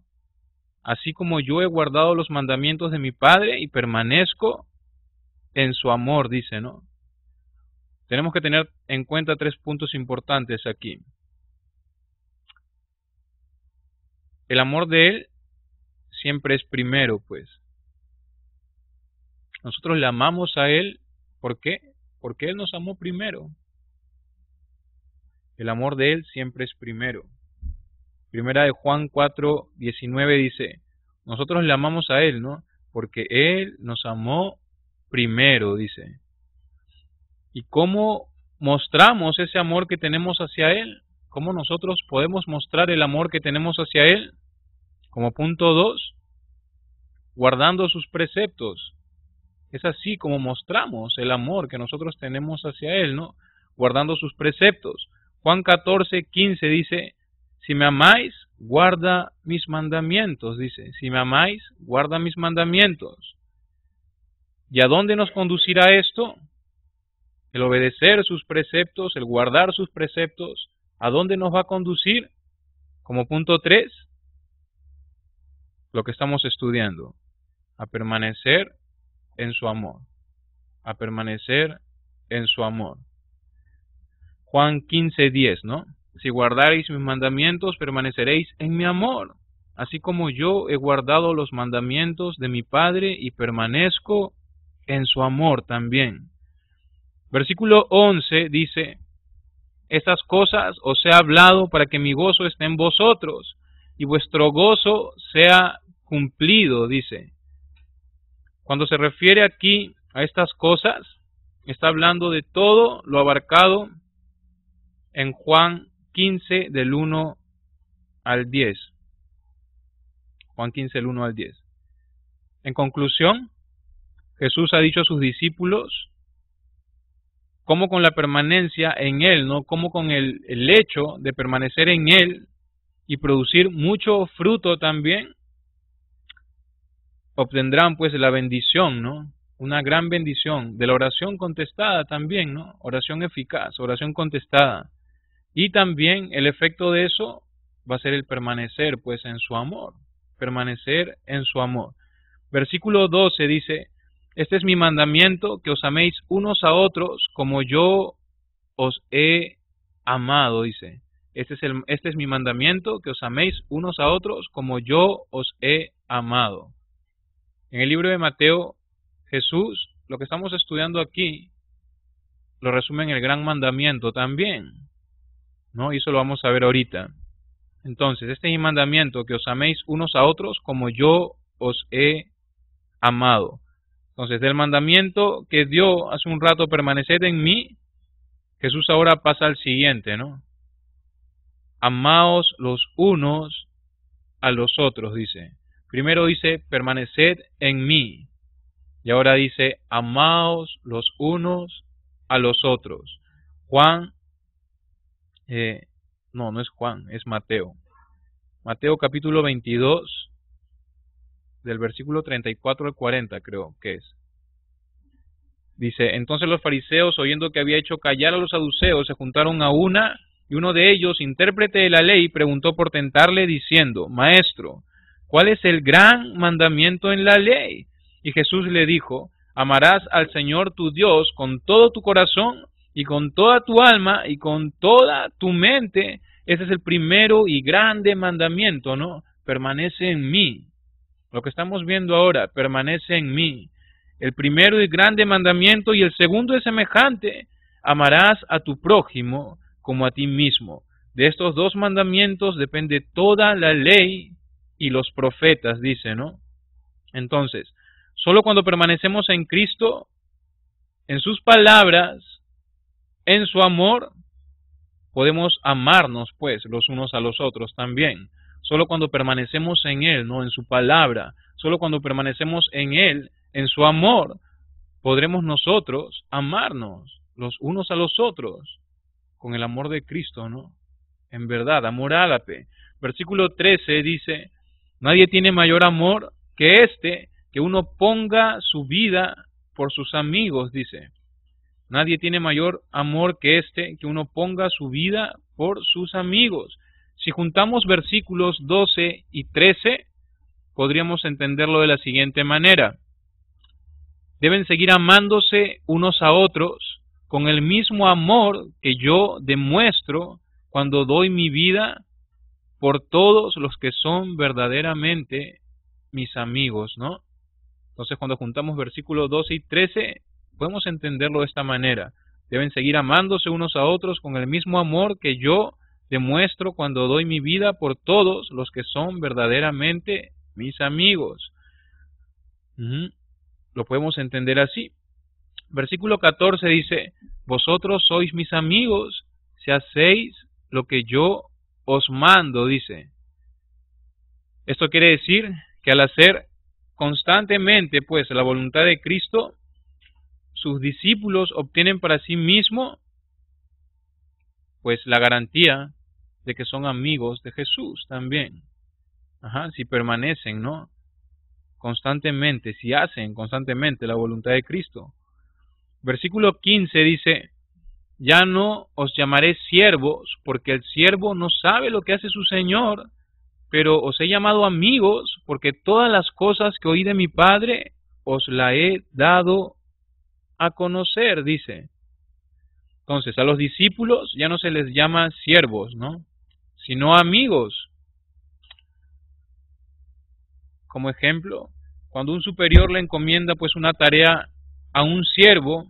así como yo he guardado los mandamientos de mi Padre y permanezco en su amor, dice, ¿no? Tenemos que tener en cuenta 3 puntos importantes aquí. El amor de Él siempre es primero, pues. Nosotros le amamos a Él, ¿por qué? Porque Él nos amó primero. El amor de Él siempre es primero. Primera de Juan 4:19 dice, nosotros le amamos a Él, ¿no? Porque Él nos amó primero, dice. ¿Y cómo mostramos ese amor que tenemos hacia Él? ¿Cómo nosotros podemos mostrar el amor que tenemos hacia Él? Como punto 2, guardando sus preceptos. Es así como mostramos el amor que nosotros tenemos hacia Él, ¿no? Guardando sus preceptos. Juan 14:15 dice, si me amáis, guarda mis mandamientos, dice. Si me amáis, guarda mis mandamientos. ¿Y a dónde nos conducirá esto? El obedecer sus preceptos, el guardar sus preceptos, ¿a dónde nos va a conducir? Como punto 3, lo que estamos estudiando, a permanecer en su amor, a permanecer en su amor. Juan 15:10, ¿no? Si guardareis mis mandamientos, permaneceréis en mi amor, así como yo he guardado los mandamientos de mi Padre y permanezco en su amor también. Versículo 11 dice, estas cosas os he hablado para que mi gozo esté en vosotros y vuestro gozo sea cumplido, dice. Cuando se refiere aquí a estas cosas, está hablando de todo lo abarcado en Juan 15 del 1 al 10. Juan 15 del 1 al 10. En conclusión, Jesús ha dicho a sus discípulos cómo con la permanencia en Él, ¿no? Cómo con el hecho de permanecer en Él y producir mucho fruto también, obtendrán pues la bendición, ¿no? Una gran bendición de la oración contestada también, ¿no? Oración eficaz, oración contestada. Y también el efecto de eso va a ser el permanecer pues en su amor, permanecer en su amor. Versículo 12 dice, este es mi mandamiento, que os améis unos a otros como yo os he amado, dice. Este es mi mandamiento, que os améis unos a otros como yo os he amado. En el libro de Mateo, Jesús lo que estamos estudiando aquí lo resume en el gran mandamiento también, ¿no? Y eso lo vamos a ver ahorita. Entonces, este es mi mandamiento, que os améis unos a otros como yo os he amado. Entonces, del mandamiento que dio hace un rato, permaneced en mí, Jesús ahora pasa al siguiente, ¿no? Amaos los unos a los otros, dice. Primero dice, permaneced en mí. Y ahora dice, amaos los unos a los otros. Juan, no es Juan, es Mateo. Mateo capítulo 22, del versículo 34 al 40 creo que es. Dice, entonces los fariseos, oyendo que había hecho callar a los saduceos, se juntaron a una, y uno de ellos, intérprete de la ley, preguntó por tentarle, diciendo, Maestro, ¿cuál es el gran mandamiento en la ley? Y Jesús le dijo, amarás al Señor tu Dios con todo tu corazón, y con toda tu alma, y con toda tu mente. Ese es el primero y grande mandamiento, ¿no? Permanece en mí. Lo que estamos viendo ahora, permanece en mí. El primero y grande mandamiento, y el segundo es semejante, amarás a tu prójimo como a ti mismo. De estos dos mandamientos depende toda la ley y los profetas, dice, ¿no? Entonces, solo cuando permanecemos en Cristo, en sus palabras, en su amor, podemos amarnos, pues, los unos a los otros también. Solo cuando permanecemos en Él, ¿no? En su palabra, solo cuando permanecemos en Él, en su amor, podremos nosotros amarnos los unos a los otros con el amor de Cristo, ¿no? En verdad, amor ágape. Versículo 13 dice, nadie tiene mayor amor que este, que uno ponga su vida por sus amigos, dice. Nadie tiene mayor amor que este, que uno ponga su vida por sus amigos. Si juntamos versículos 12 y 13, podríamos entenderlo de la siguiente manera. Deben seguir amándose unos a otros con el mismo amor que yo demuestro cuando doy mi vida por todos los que son verdaderamente mis amigos, ¿no? Entonces, cuando juntamos versículos 12 y 13, podemos entenderlo de esta manera. Deben seguir amándose unos a otros con el mismo amor que yo demuestro cuando doy mi vida por todos los que son verdaderamente mis amigos. Lo podemos entender así. Versículo 14 dice, vosotros sois mis amigos si hacéis lo que yo os mando, dice. Esto quiere decir que al hacer constantemente, pues, la voluntad de Cristo, sus discípulos obtienen para sí mismo, pues, la garantía de que son amigos de Jesús también. Si permanecen, ¿no? Constantemente, si hacen constantemente la voluntad de Cristo. Versículo 15 dice, ya no os llamaré siervos, porque el siervo no sabe lo que hace su Señor, pero os he llamado amigos, porque todas las cosas que oí de mi Padre os la he dado a conocer, dice. Entonces, a los discípulos ya no se les llama siervos, ¿no? Sino amigos. Como ejemplo, cuando un superior le encomienda pues una tarea a un siervo,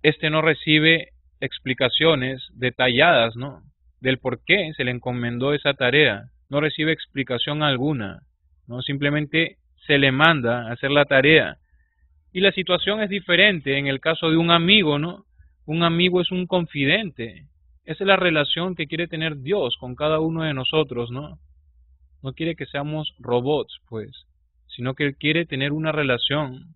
este no recibe explicaciones detalladas, ¿no? Del por qué se le encomendó esa tarea. No recibe explicación alguna, ¿no? Simplemente se le manda a hacer la tarea. Y la situación es diferente en el caso de un amigo, ¿no? Un amigo es un confidente. Esa es la relación que quiere tener Dios con cada uno de nosotros, ¿no? No quiere que seamos robots, pues, sino que Él quiere tener una relación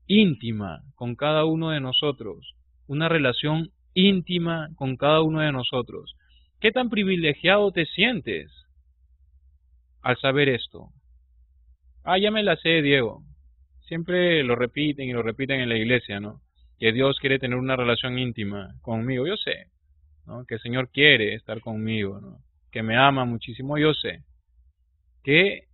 íntima con cada uno de nosotros, una relación íntima con cada uno de nosotros. ¿Qué tan privilegiado te sientes al saber esto? Ya me la sé, Diego. Siempre lo repiten y lo repiten en la iglesia, ¿no? Que Dios quiere tener una relación íntima conmigo, yo sé, ¿no? Que el Señor quiere estar conmigo, ¿no? Que me ama muchísimo, yo sé. Que,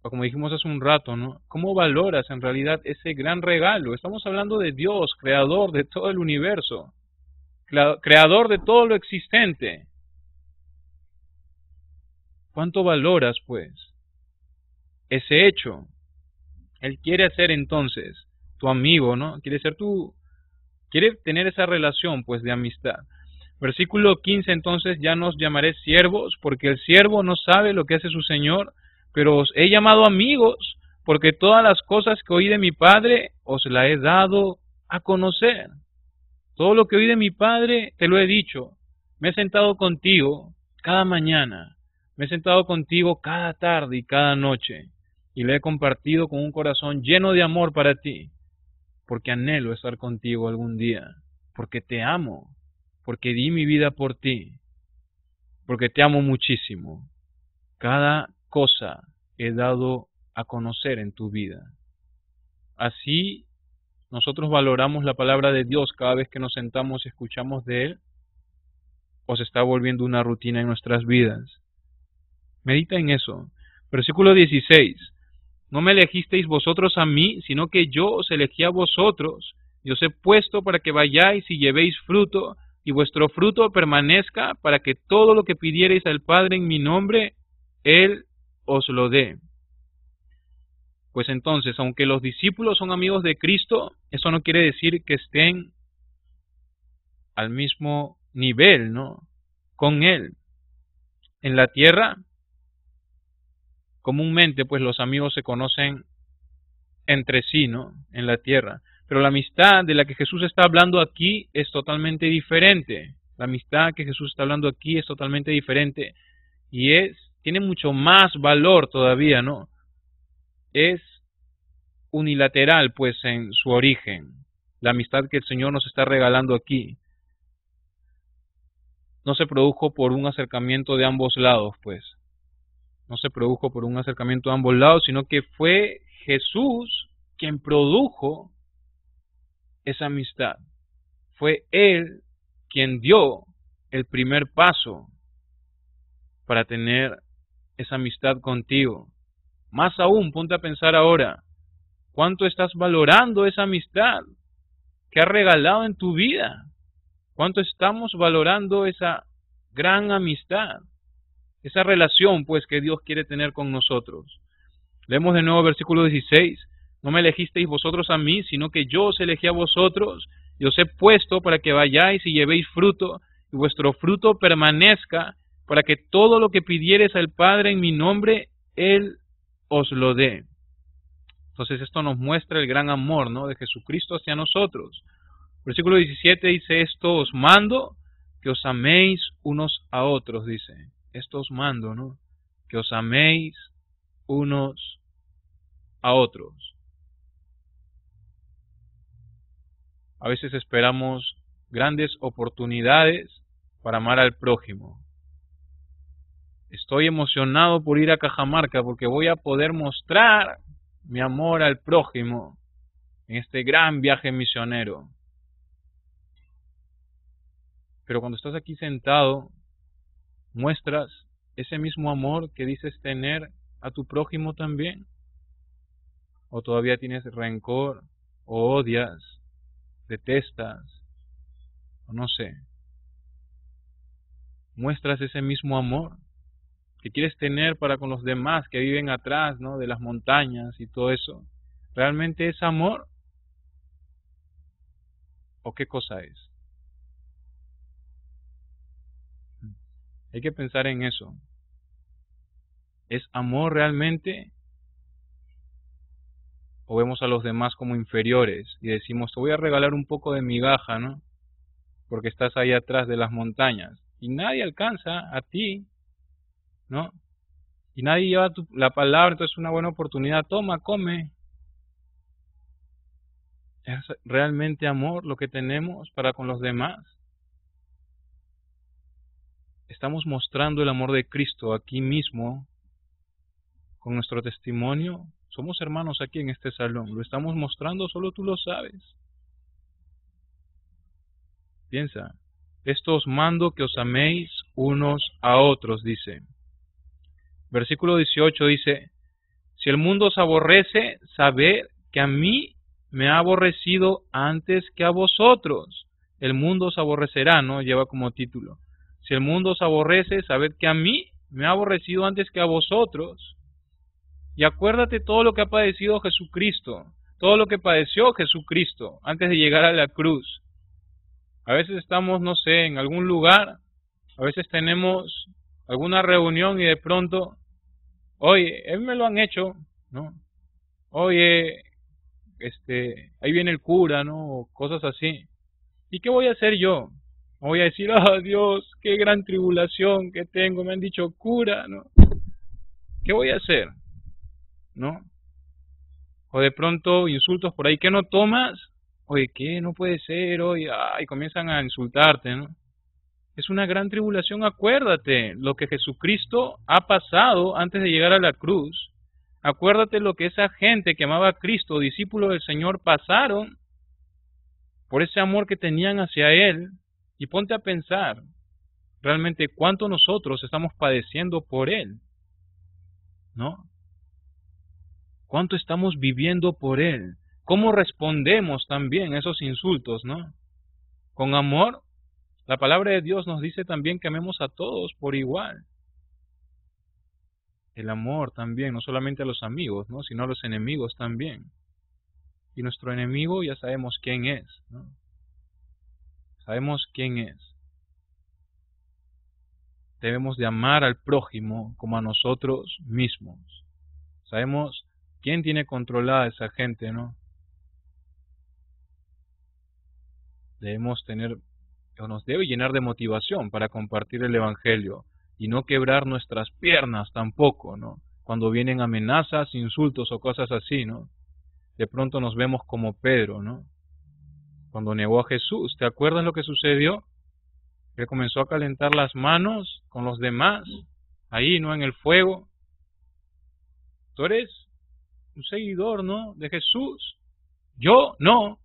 como dijimos hace un rato, ¿no? ¿Cómo valoras en realidad ese gran regalo? Estamos hablando de Dios, creador de todo el universo, creador de todo lo existente. ¿Cuánto valoras, pues, ese hecho? Él quiere ser entonces tu amigo, ¿no? Quiere tener esa relación, pues, de amistad. Versículo 15, entonces, ya nos llamaré siervos, porque el siervo no sabe lo que hace su Señor, pero os he llamado amigos, porque todas las cosas que oí de mi Padre os la he dado a conocer. Todo lo que oí de mi Padre te lo he dicho. Me he sentado contigo cada mañana, me he sentado contigo cada tarde y cada noche, y le he compartido con un corazón lleno de amor para ti, porque anhelo estar contigo algún día, porque te amo, porque di mi vida por ti, porque te amo muchísimo. Cada cosa he dado a conocer en tu vida. Así nosotros valoramos la palabra de Dios cada vez que nos sentamos y escuchamos de Él, o se está volviendo una rutina en nuestras vidas. Medita en eso. Versículo 16. No me elegisteis vosotros a mí, sino que yo os elegí a vosotros, y os he puesto para que vayáis y llevéis fruto, y vuestro fruto permanezca, para que todo lo que pidiereis al Padre en mi nombre, Él os lo dé. Pues entonces, aunque los discípulos son amigos de Cristo, eso no quiere decir que estén al mismo nivel, ¿no?, con Él. En la tierra, comúnmente, pues los amigos se conocen entre sí, ¿no?, en la tierra. Pero la amistad de la que Jesús está hablando aquí es totalmente diferente. La amistad que Jesús está hablando aquí es totalmente diferente y tiene mucho más valor todavía, ¿no? Es unilateral, pues, en su origen. La amistad que el Señor nos está regalando aquí no se produjo por un acercamiento de ambos lados, pues. No se produjo por un acercamiento de ambos lados, sino que fue Jesús quien produjo esa amistad. Fue Él quien dio el primer paso para tener esa amistad contigo. Más aún, ponte a pensar ahora, ¿cuánto estás valorando esa amistad que ha regalado en tu vida? ¿Cuánto estamos valorando esa gran amistad? Esa relación, pues, que Dios quiere tener con nosotros. Leemos de nuevo versículo 16. No me elegisteis vosotros a mí, sino que yo os elegí a vosotros, y os he puesto para que vayáis y llevéis fruto, y vuestro fruto permanezca, para que todo lo que pidiereis al Padre en mi nombre, Él os lo dé. Entonces esto nos muestra el gran amor, ¿no?, de Jesucristo hacia nosotros. Versículo 17 dice, esto os mando, que os améis unos a otros, dice. Esto os mando, ¿no?, que os améis unos a otros. A veces esperamos grandes oportunidades para amar al prójimo. Estoy emocionado por ir a Cajamarca porque voy a poder mostrar mi amor al prójimo en este gran viaje misionero. Pero cuando estás aquí sentado, ¿muestras ese mismo amor que dices tener a tu prójimo también? ¿O todavía tienes rencor, o odias, detestas, o no sé? ¿Muestras ese mismo amor que quieres tener para con los demás que viven atrás, ¿no?, de las montañas y todo eso? ¿Realmente es amor? ¿O qué cosa es? Hay que pensar en eso. ¿Es amor realmente? ¿O vemos a los demás como inferiores y decimos, te voy a regalar un poco de migaja, ¿no?, porque estás ahí atrás de las montañas y nadie alcanza a ti, ¿no? Y nadie lleva la palabra, entonces es una buena oportunidad, toma, come. ¿Es realmente amor lo que tenemos para con los demás? ¿Estamos mostrando el amor de Cristo aquí mismo con nuestro testimonio? Somos hermanos aquí en este salón, ¿lo estamos mostrando? Solo tú lo sabes. Piensa, esto os mando que os améis unos a otros, dice. Versículo 18 dice, si el mundo os aborrece, sabed que a mí me ha aborrecido antes que a vosotros. El mundo os aborrecerá, ¿no?, lleva como título. Si el mundo os aborrece, sabed que a mí me ha aborrecido antes que a vosotros. Y acuérdate todo lo que ha padecido Jesucristo, todo lo que padeció Jesucristo antes de llegar a la cruz. A veces estamos, no sé, en algún lugar, a veces tenemos alguna reunión y de pronto, oye, él me lo han hecho, ¿no? Oye, ahí viene el cura, ¿no? O cosas así. ¿Y qué voy a hacer yo? Voy a decir, ah, Dios, qué gran tribulación que tengo, me han dicho cura, ¿no? ¿Qué voy a hacer? ¿No? O de pronto insultos por ahí, ¿qué no tomas? Oye, ¿qué? No puede ser, oye, ay, comienzan a insultarte, ¿no? Es una gran tribulación, acuérdate lo que Jesucristo ha pasado antes de llegar a la cruz. Acuérdate lo que esa gente que amaba a Cristo, discípulos del Señor, pasaron por ese amor que tenían hacia Él. Y ponte a pensar realmente cuánto nosotros estamos padeciendo por Él, ¿no? ¿Cuánto estamos viviendo por Él? ¿Cómo respondemos también a esos insultos, no? ¿Con amor? La palabra de Dios nos dice también que amemos a todos por igual. El amor también, no solamente a los amigos, ¿no? Sino a los enemigos también. Y nuestro enemigo ya sabemos quién es, ¿no? Sabemos quién es. Debemos de amar al prójimo como a nosotros mismos. Sabemos quién tiene controlada a esa gente, ¿no? Debemos tener, o nos debe llenar de motivación para compartir el Evangelio y no quebrar nuestras piernas tampoco, ¿no? Cuando vienen amenazas, insultos o cosas así, ¿no? De pronto nos vemos como Pedro, ¿no? Cuando negó a Jesús, ¿te acuerdas lo que sucedió? Él comenzó a calentar las manos con los demás, ahí, ¿no? En el fuego. Tú eres un seguidor, ¿no? De Jesús. Yo, no.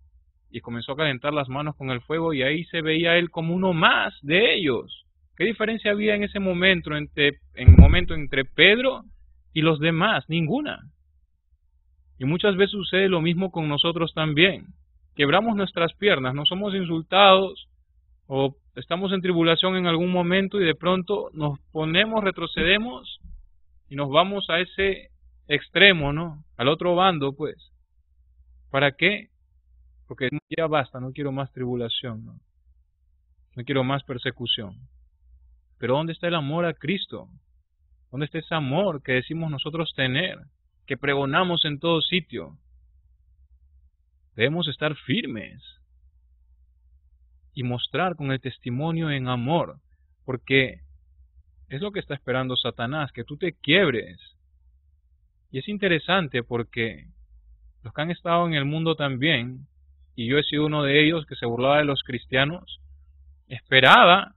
Y comenzó a calentar las manos con el fuego y ahí se veía él como uno más de ellos. ¿Qué diferencia había en ese momento entre Pedro y los demás? Ninguna. Y muchas veces sucede lo mismo con nosotros también. Quebramos nuestras piernas, no somos insultados o estamos en tribulación en algún momento y de pronto nos ponemos, retrocedemos y nos vamos a ese extremo, ¿no? Al otro bando, pues. ¿Para qué? Porque ya basta, no quiero más tribulación, ¿no? No quiero más persecución. Pero ¿dónde está el amor a Cristo? ¿Dónde está ese amor que decimos nosotros tener, que pregonamos en todo sitio? Debemos estar firmes y mostrar con el testimonio en amor, porque es lo que está esperando Satanás, que tú te quiebres. Y es interesante porque los que han estado en el mundo también, y yo he sido uno de ellos que se burlaba de los cristianos, esperaba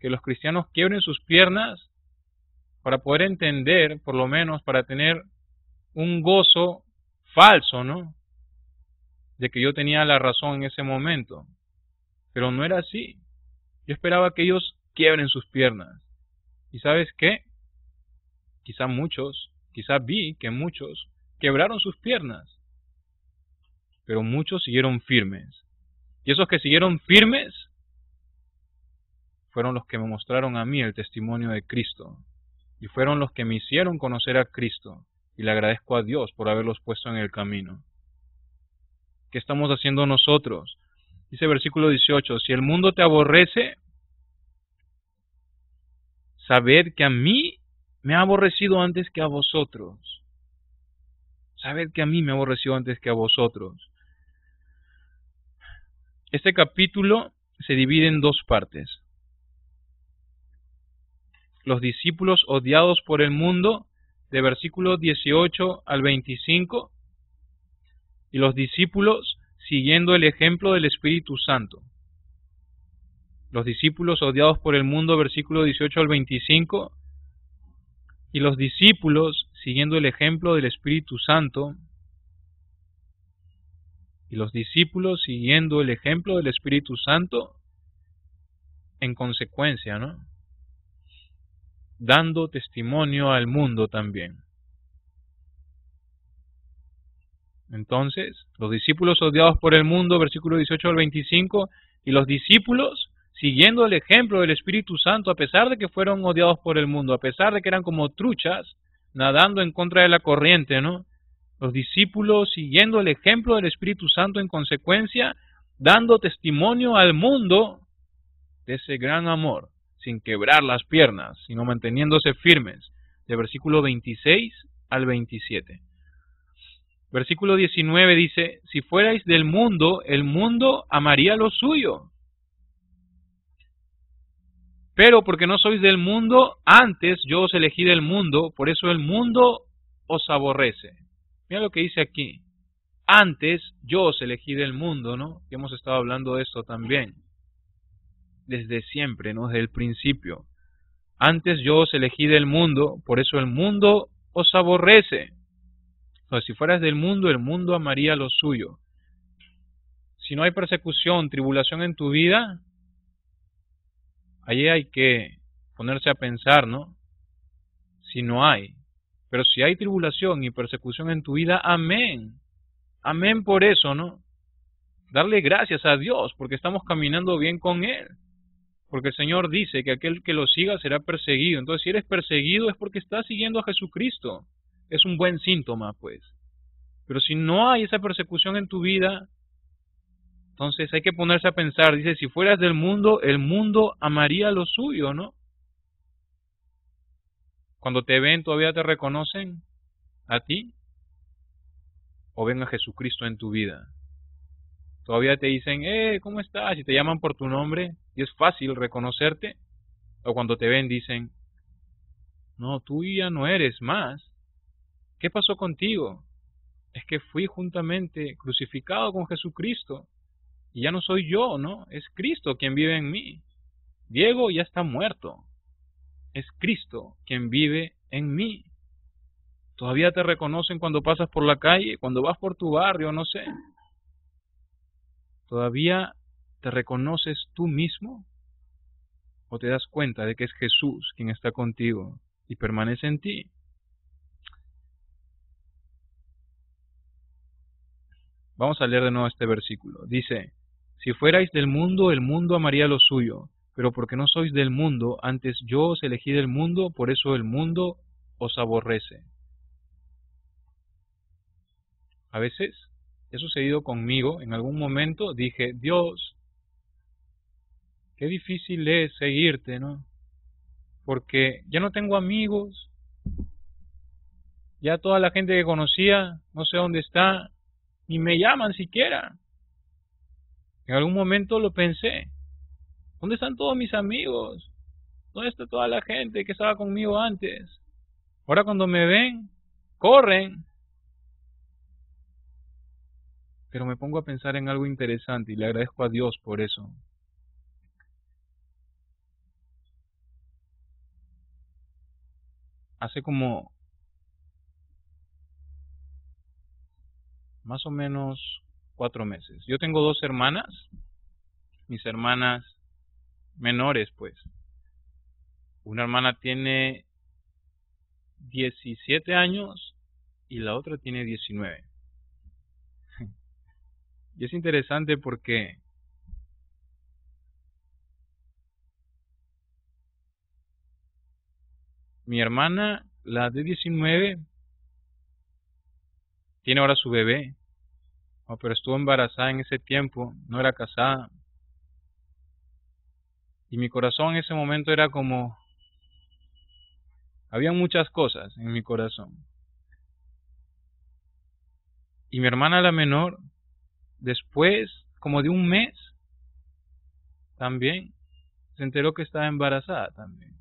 que los cristianos quiebren sus piernas para poder entender, por lo menos para tener un gozo falso, ¿no? De que yo tenía la razón en ese momento. Pero no era así. Yo esperaba que ellos quiebren sus piernas. ¿Y sabes qué? Quizá vi que muchos quebraron sus piernas. Pero muchos siguieron firmes. Y esos que siguieron firmes fueron los que me mostraron a mí el testimonio de Cristo. Y fueron los que me hicieron conocer a Cristo. Y le agradezco a Dios por haberlos puesto en el camino. ¿Qué estamos haciendo nosotros? Dice versículo 18, si el mundo te aborrece, sabed que a mí me ha aborrecido antes que a vosotros. Sabed que a mí me ha aborrecido antes que a vosotros. Este capítulo se divide en dos partes. Los discípulos odiados por el mundo, de versículos 18 al 25, y los discípulos siguiendo el ejemplo del Espíritu Santo. Los discípulos odiados por el mundo, versículo 18 al 25, y los discípulos siguiendo el ejemplo del Espíritu Santo, y los discípulos siguiendo el ejemplo del Espíritu Santo en consecuencia, ¿no? Dando testimonio al mundo también. Entonces, los discípulos odiados por el mundo, versículo 18 al 25, y los discípulos siguiendo el ejemplo del Espíritu Santo, a pesar de que fueron odiados por el mundo, a pesar de que eran como truchas, nadando en contra de la corriente, ¿no? Los discípulos siguiendo el ejemplo del Espíritu Santo, en consecuencia, dando testimonio al mundo de ese gran amor, sin quebrar las piernas, sino manteniéndose firmes, de versículo 26 al 27. Versículo 19 dice, si fuerais del mundo, el mundo amaría lo suyo. Pero porque no sois del mundo, antes yo os elegí del mundo, por eso el mundo os aborrece. Mira lo que dice aquí. Antes yo os elegí del mundo, ¿no? Que hemos estado hablando de esto también. Desde siempre, ¿no? Desde el principio. Antes yo os elegí del mundo, por eso el mundo os aborrece. Entonces, si fueras del mundo, el mundo amaría lo suyo. Si no hay persecución, tribulación en tu vida, ahí hay que ponerse a pensar, ¿no? Si no hay. Pero si hay tribulación y persecución en tu vida, amén. Amén por eso, ¿no? Darle gracias a Dios porque estamos caminando bien con Él. Porque el Señor dice que aquel que lo siga será perseguido. Entonces, si eres perseguido es porque estás siguiendo a Jesucristo. Es un buen síntoma, pues. Pero si no hay esa persecución en tu vida, entonces hay que ponerse a pensar. Dice, si fueras del mundo, el mundo amaría lo suyo, ¿no? Cuando te ven, ¿todavía te reconocen a ti? ¿O ven a Jesucristo en tu vida? Todavía te dicen, ¿cómo estás? Y te llaman por tu nombre y es fácil reconocerte. O cuando te ven dicen, no, tú ya no eres más. ¿Qué pasó contigo? Es que fui juntamente crucificado con Jesucristo. Y ya no soy yo, ¿no? Es Cristo quien vive en mí. Diego ya está muerto. Es Cristo quien vive en mí. Todavía te reconocen cuando pasas por la calle, cuando vas por tu barrio, no sé. ¿Todavía te reconoces tú mismo? ¿O te das cuenta de que es Jesús quien está contigo y permanece en ti? Vamos a leer de nuevo este versículo. Dice, si fuerais del mundo, el mundo amaría lo suyo, pero porque no sois del mundo, antes yo os elegí del mundo, por eso el mundo os aborrece. A veces ha sucedido conmigo, en algún momento dije, Dios, qué difícil es seguirte, ¿no? Porque ya no tengo amigos, ya toda la gente que conocía, no sé dónde está, ni me llaman siquiera. En algún momento lo pensé, ¿dónde están todos mis amigos? ¿Dónde está toda la gente que estaba conmigo antes? Ahora cuando me ven, corren. Pero me pongo a pensar en algo interesante y le agradezco a Dios por eso. Hace como más o menos 4 meses. Yo tengo 2 hermanas, mis hermanas menores, pues. Una hermana tiene 17 años y la otra tiene 19. Y es interesante porque mi hermana, la de 19, tiene ahora su bebé, pero estuvo embarazada en ese tiempo, no era casada. Y mi corazón en ese momento era como, había muchas cosas en mi corazón. Y mi hermana la menor, después como de un mes, también se enteró que estaba embarazada también.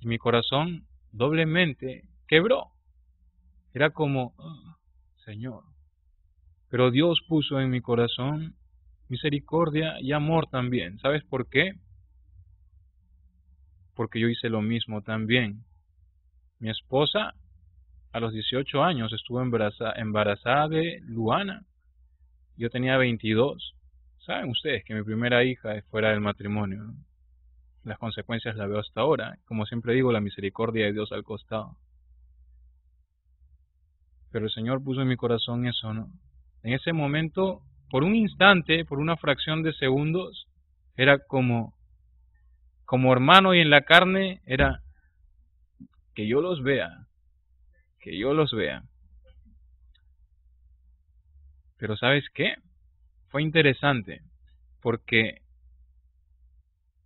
Y mi corazón doblemente quebró. Era como, oh, Señor. Pero Dios puso en mi corazón misericordia y amor también. ¿Sabes por qué? Porque yo hice lo mismo también. Mi esposa a los 18 años estuvo embarazada de Luana. Yo tenía 22. Saben ustedes que mi primera hija es fuera del matrimonio, ¿no? Las consecuencias las veo hasta ahora. Como siempre digo, la misericordia de Dios al costado. Pero el Señor puso en mi corazón eso, ¿no? En ese momento, por un instante, por una fracción de segundos, era como hermano y en la carne, era que yo los vea, que yo los vea. Pero ¿sabes qué? Fue interesante, porque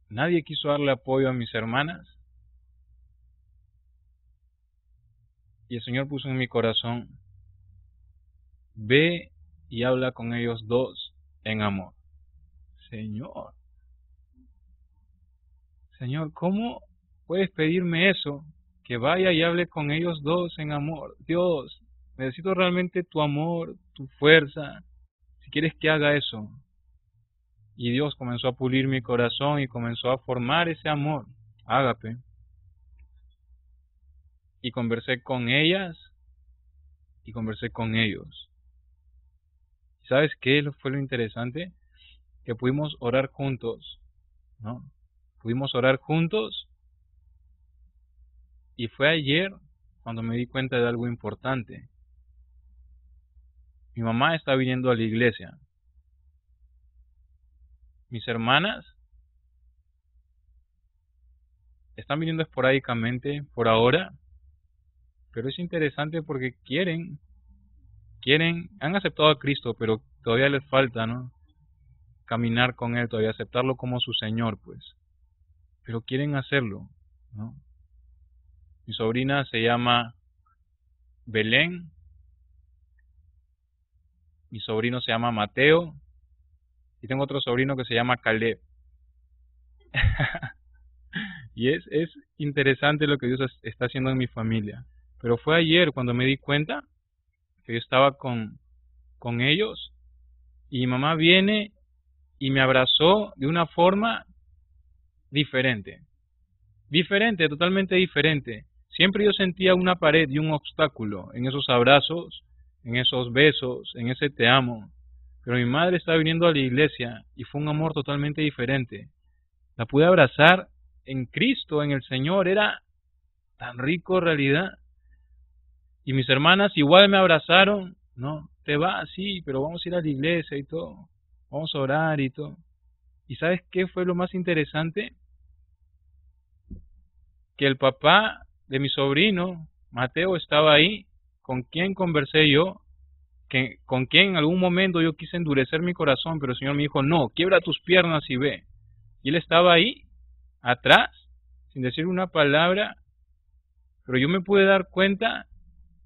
nadie quiso darle apoyo a mis hermanas, y el Señor puso en mi corazón: ve y habla con ellos dos en amor. Señor, ¿cómo puedes pedirme eso? Que vaya y hable con ellos dos en amor. Dios, necesito realmente tu amor, tu fuerza, si quieres que haga eso. Y Dios comenzó a pulir mi corazón y comenzó a formar ese amor, ágape. Y conversé con ellas y conversé con ellos. ¿Sabes qué fue lo interesante? Que pudimos orar juntos, ¿no? Pudimos orar juntos, y fue ayer cuando me di cuenta de algo importante. Mi mamá está viniendo a la iglesia. Mis hermanas están viniendo esporádicamente por ahora, pero es interesante porque han aceptado a Cristo, pero todavía les falta, ¿no? Caminar con Él, todavía aceptarlo como su Señor, pues. Pero quieren hacerlo, ¿no? Mi sobrina se llama Belén, mi sobrino se llama Mateo, y tengo otro sobrino que se llama Caleb. Y es interesante lo que Dios está haciendo en mi familia. Pero fue ayer cuando me di cuenta que yo estaba con ellos, y mi mamá viene y me abrazó de una forma diferente, totalmente diferente. Siempre yo sentía una pared y un obstáculo en esos abrazos, en esos besos, en ese te amo. Pero mi madre estaba viniendo a la iglesia y fue un amor totalmente diferente. La pude abrazar en Cristo, en el Señor, era tan rico en realidad. Y mis hermanas igual me abrazaron, ¿no? Te vas, sí, pero vamos a ir a la iglesia y todo, vamos a orar y todo. ¿Y sabes qué fue lo más interesante? Que el papá de mi sobrino, Mateo, estaba ahí, con quien conversé yo, con quien en algún momento yo quise endurecer mi corazón, pero el Señor me dijo: no, quiebra tus piernas y ve. Y él estaba ahí, atrás, sin decir una palabra, pero yo me pude dar cuenta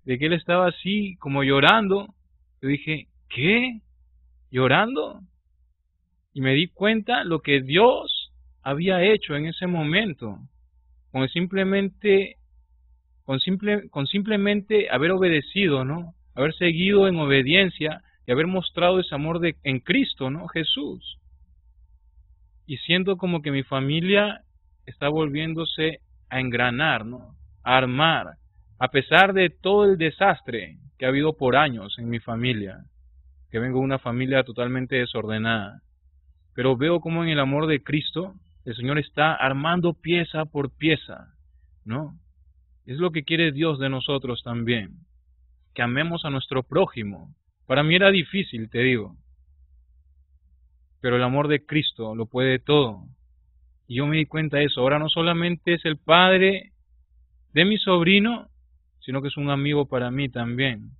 de que él estaba así, como llorando. Yo dije: ¿qué? ¿Llorando? Y me di cuenta lo que Dios había hecho en ese momento, con simplemente haber obedecido, ¿no? Haber seguido en obediencia y haber mostrado ese amor en Cristo, ¿no? Jesús. Y siento como que mi familia está volviéndose a engranar, ¿no? A armar, a pesar de todo el desastre que ha habido por años en mi familia, que vengo de una familia totalmente desordenada. Pero veo como en el amor de Cristo el Señor está armando pieza por pieza, ¿no? Es lo que quiere Dios de nosotros también, que amemos a nuestro prójimo. Para mí era difícil, te digo, pero el amor de Cristo lo puede todo. Y yo me di cuenta de eso. Ahora no solamente es el padre de mi sobrino, sino que es un amigo para mí también.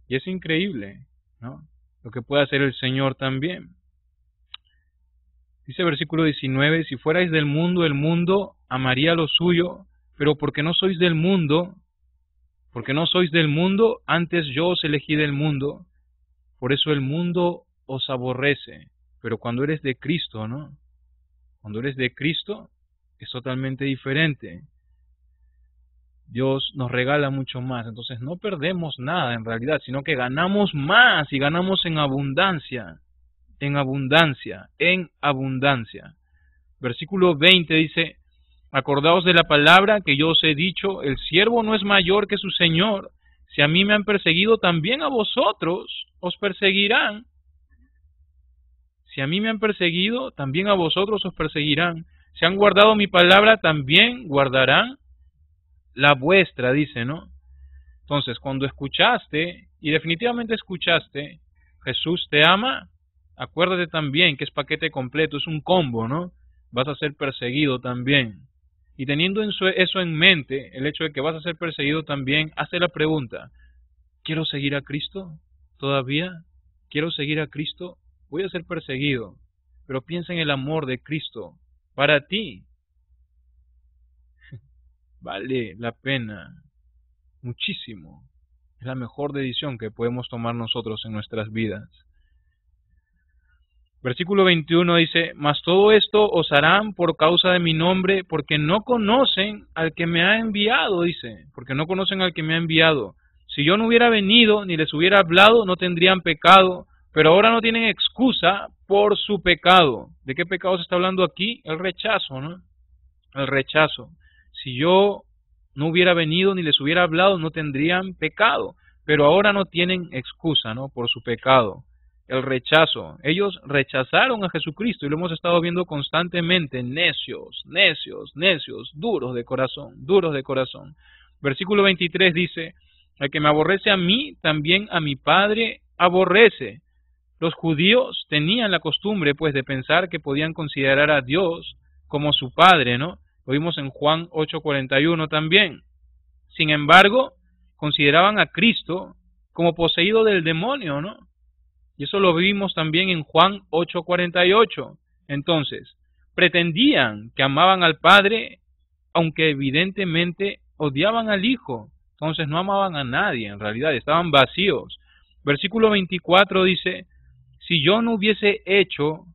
Y es increíble, ¿no? Lo que puede hacer el Señor también. Dice versículo 19: si fuerais del mundo, el mundo amaría lo suyo, pero porque no sois del mundo, antes yo os elegí del mundo, por eso el mundo os aborrece. Pero cuando eres de Cristo, ¿no? Cuando eres de Cristo, es totalmente diferente. Dios nos regala mucho más, entonces no perdemos nada en realidad, sino que ganamos más y ganamos en abundancia, en abundancia, en abundancia. Versículo 20 dice: acordaos de la palabra que yo os he dicho, el siervo no es mayor que su Señor. Si a mí me han perseguido, también a vosotros os perseguirán. Si a mí me han perseguido, también a vosotros os perseguirán. Si han guardado mi palabra, también guardarán la vuestra, dice, ¿no? Entonces, cuando escuchaste, y definitivamente escuchaste, Jesús te ama, acuérdate también que es paquete completo, es un combo, ¿no? Vas a ser perseguido también. Y teniendo eso en mente, el hecho de que vas a ser perseguido también, hace la pregunta, ¿quiero seguir a Cristo? ¿Todavía? ¿Quiero seguir a Cristo? Voy a ser perseguido, pero piensa en el amor de Cristo para ti. Vale la pena muchísimo. Es la mejor decisión que podemos tomar nosotros en nuestras vidas. Versículo 21 dice, mas todo esto os harán por causa de mi nombre, porque no conocen al que me ha enviado, dice, porque no conocen al que me ha enviado. Si yo no hubiera venido ni les hubiera hablado, no tendrían pecado, pero ahora no tienen excusa por su pecado. ¿De qué pecado se está hablando aquí? El rechazo, ¿no? El rechazo. Si yo no hubiera venido ni les hubiera hablado, no tendrían pecado, pero ahora no tienen excusa, ¿no? Por su pecado. El rechazo. Ellos rechazaron a Jesucristo y lo hemos estado viendo constantemente. Necios, necios, necios, duros de corazón, duros de corazón. Versículo 23 dice, el que me aborrece a mí, también a mi Padre aborrece. Los judíos tenían la costumbre, pues, de pensar que podían considerar a Dios como su Padre, ¿no? Lo vimos en Juan 8:41 también. Sin embargo, consideraban a Cristo como poseído del demonio, ¿no? Y eso lo vimos también en Juan 8:48. Entonces, pretendían que amaban al Padre, aunque evidentemente odiaban al Hijo. Entonces no amaban a nadie, en realidad, estaban vacíos. Versículo 24 dice, si yo no hubiese hecho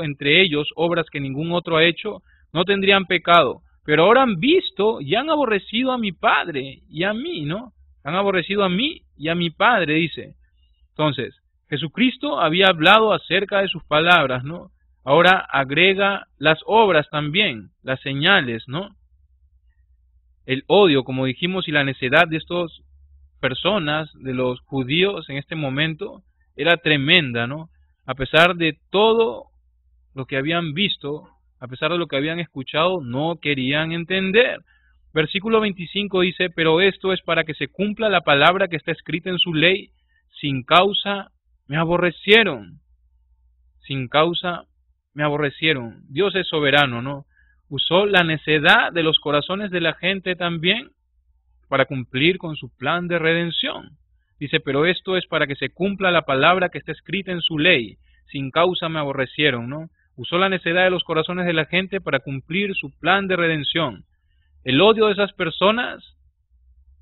entre ellos obras que ningún otro ha hecho, no tendrían pecado. Pero ahora han visto y han aborrecido a mi Padre y a mí, ¿no? Han aborrecido a mí y a mi Padre, dice. Entonces, Jesucristo había hablado acerca de sus palabras, ¿no? Ahora agrega las obras también, las señales, ¿no? El odio, como dijimos, y la necedad de estas personas, de los judíos en este momento, era tremenda, ¿no? A pesar de todo lo que habían visto, a pesar de lo que habían escuchado, no querían entender. Versículo 25 dice, pero esto es para que se cumpla la palabra que está escrita en su ley, sin causa me aborrecieron. Sin causa me aborrecieron. Dios es soberano, ¿no? Usó la necedad de los corazones de la gente también para cumplir con su plan de redención. Dice, pero esto es para que se cumpla la palabra que está escrita en su ley. Sin causa me aborrecieron, ¿no? Usó la necedad de los corazones de la gente para cumplir su plan de redención. El odio de esas personas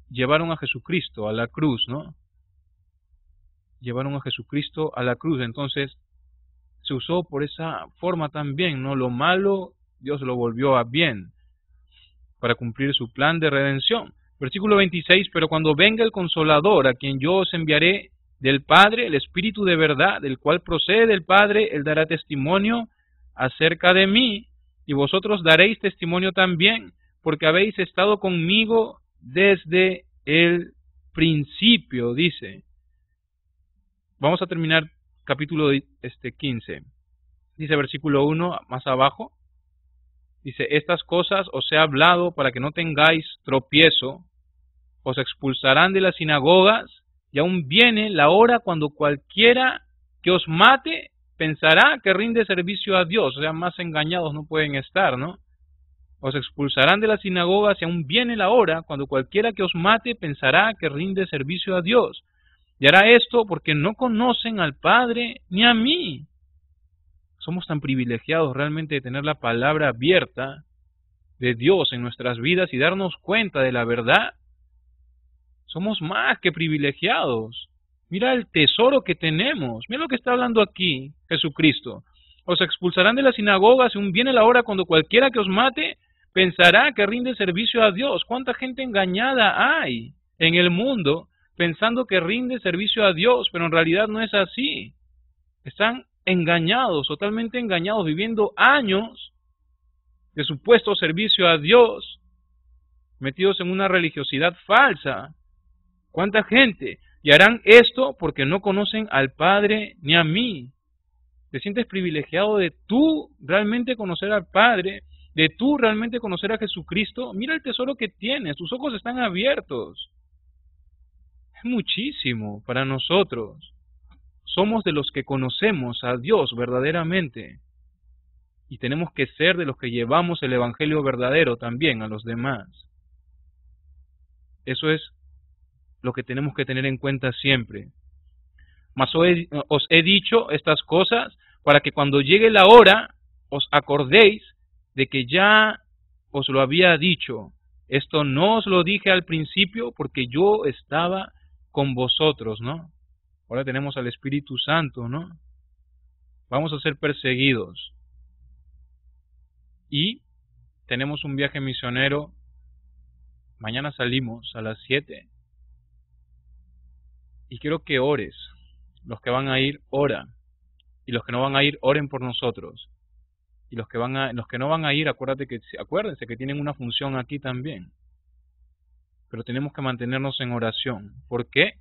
llevaron a Jesucristo a la cruz, ¿no? Llevaron a Jesucristo a la cruz. Entonces se usó por esa forma también, ¿no? Lo malo Dios lo volvió a bien para cumplir su plan de redención. Versículo 26, pero cuando venga el Consolador, a quien yo os enviaré del Padre, el Espíritu de verdad, del cual procede del Padre, él dará testimonio acerca de mí, y vosotros daréis testimonio también, porque habéis estado conmigo desde el principio, dice. Vamos a terminar capítulo 15. Dice versículo 1, más abajo. Dice, estas cosas os he hablado para que no tengáis tropiezo, os expulsarán de las sinagogas, y aún viene la hora cuando cualquiera que os mate pensará que rinde servicio a Dios. O sea, más engañados no pueden estar, ¿no? Os expulsarán de las sinagogas, y aún viene la hora cuando cualquiera que os mate pensará que rinde servicio a Dios. Y hará esto porque no conocen al Padre ni a mí. Somos tan privilegiados realmente de tener la palabra abierta de Dios en nuestras vidas y darnos cuenta de la verdad. Somos más que privilegiados. Mira el tesoro que tenemos. Mira lo que está hablando aquí Jesucristo. Os expulsarán de las sinagogas y aún viene la hora cuando cualquiera que os mate pensará que rinde servicio a Dios. ¿Cuánta gente engañada hay en el mundo pensando que rinde servicio a Dios, pero en realidad no es así? Están engañados, totalmente engañados, viviendo años de supuesto servicio a Dios, metidos en una religiosidad falsa. ¿Cuánta gente? Y harán esto porque no conocen al Padre ni a mí. ¿Te sientes privilegiado de tú realmente conocer al Padre, de tú realmente conocer a Jesucristo? Mira el tesoro que tienes, tus ojos están abiertos. Es muchísimo para nosotros. Somos de los que conocemos a Dios verdaderamente. Y tenemos que ser de los que llevamos el evangelio verdadero también a los demás. Eso es lo que tenemos que tener en cuenta siempre. Mas os he dicho estas cosas para que cuando llegue la hora os acordéis de que ya os lo había dicho. Esto no os lo dije al principio porque yo estaba con vosotros, ¿no? Ahora tenemos al Espíritu Santo, ¿no? Vamos a ser perseguidos. Y tenemos un viaje misionero. Mañana salimos a las 7. Y quiero que ores. Los que van a ir, ora. Y los que no van a ir, oren por nosotros. Y los que no van a ir, acuérdense que tienen una función aquí también. Pero tenemos que mantenernos en oración. ¿Por qué?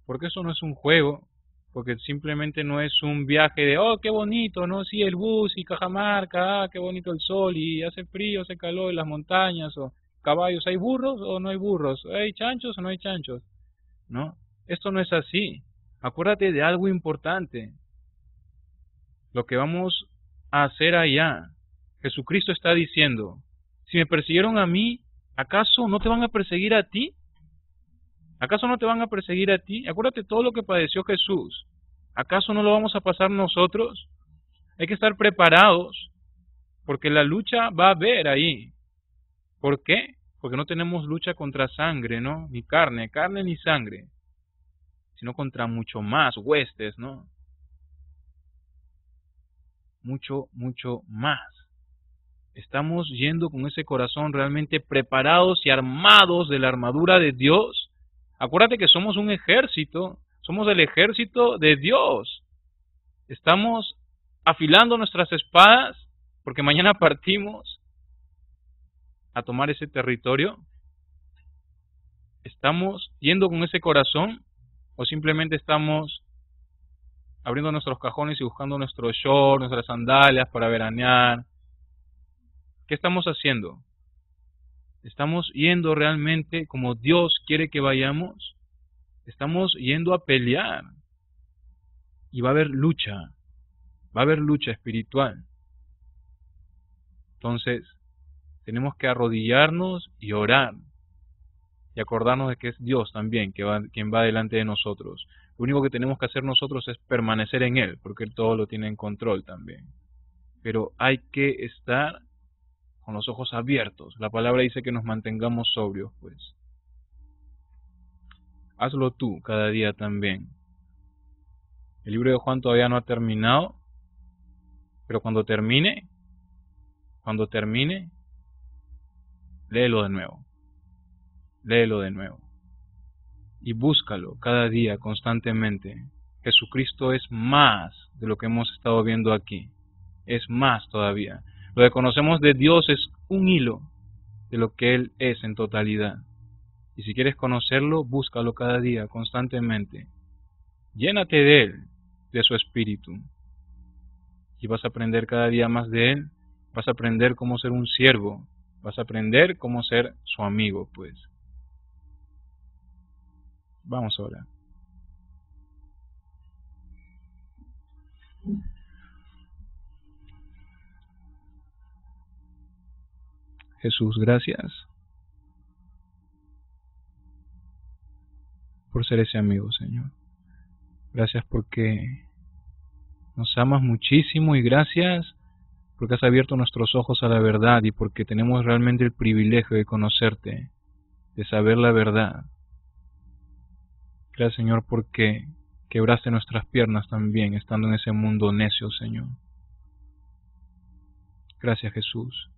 Porque eso no es un juego. Porque simplemente no es un viaje de, oh, qué bonito, ¿no? Sí, el bus y Cajamarca, qué bonito el sol y hace frío, hace calor en las montañas, o caballos, ¿hay burros o no hay burros? ¿Hay chanchos o no hay chanchos? ¿No? Esto no es así. Acuérdate de algo importante. Lo que vamos a hacer allá. Jesucristo está diciendo, si me persiguieron a mí, ¿acaso no te van a perseguir a ti? ¿Acaso no te van a perseguir a ti? Acuérdate todo lo que padeció Jesús. ¿Acaso no lo vamos a pasar nosotros? Hay que estar preparados, porque la lucha va a haber ahí. ¿Por qué? Porque no tenemos lucha contra sangre, ¿no? Ni carne ni sangre, sino contra mucho más huestes, ¿no? Mucho más. Estamos yendo con ese corazón realmente preparados y armados de la armadura de Dios. Acuérdate que somos un ejército, somos el ejército de Dios. Estamos afilando nuestras espadas porque mañana partimos a tomar ese territorio. ¿Estamos yendo con ese corazón o simplemente estamos abriendo nuestros cajones y buscando nuestros shorts, nuestras sandalias para veranear? ¿Qué estamos haciendo? ¿Estamos yendo realmente como Dios quiere que vayamos? Estamos yendo a pelear. Y va a haber lucha espiritual. Entonces, tenemos que arrodillarnos y orar. Y acordarnos de que es Dios también quien va delante de nosotros. Lo único que tenemos que hacer nosotros es permanecer en Él, porque Él todo lo tiene en control también. Pero hay que estar con los ojos abiertos. La palabra dice que nos mantengamos sobrios, pues. Hazlo tú cada día también. El libro de Juan todavía no ha terminado, pero cuando termine, léelo de nuevo. Léelo de nuevo. Y búscalo cada día, constantemente. Jesucristo es más de lo que hemos estado viendo aquí. Es más todavía. Lo que conocemos de Dios es un hilo de lo que Él es en totalidad. Y si quieres conocerlo, búscalo cada día, constantemente. Llénate de Él, de su Espíritu. Y vas a aprender cada día más de Él. Vas a aprender cómo ser un siervo. Vas a aprender cómo ser su amigo, pues. Vamos ahora. Jesús, gracias por ser ese amigo, Señor. Gracias porque nos amas muchísimo y gracias porque has abierto nuestros ojos a la verdad y porque tenemos realmente el privilegio de conocerte, de saber la verdad. Gracias, Señor, porque quebraste nuestras piernas también estando en ese mundo necio, Señor. Gracias, Jesús,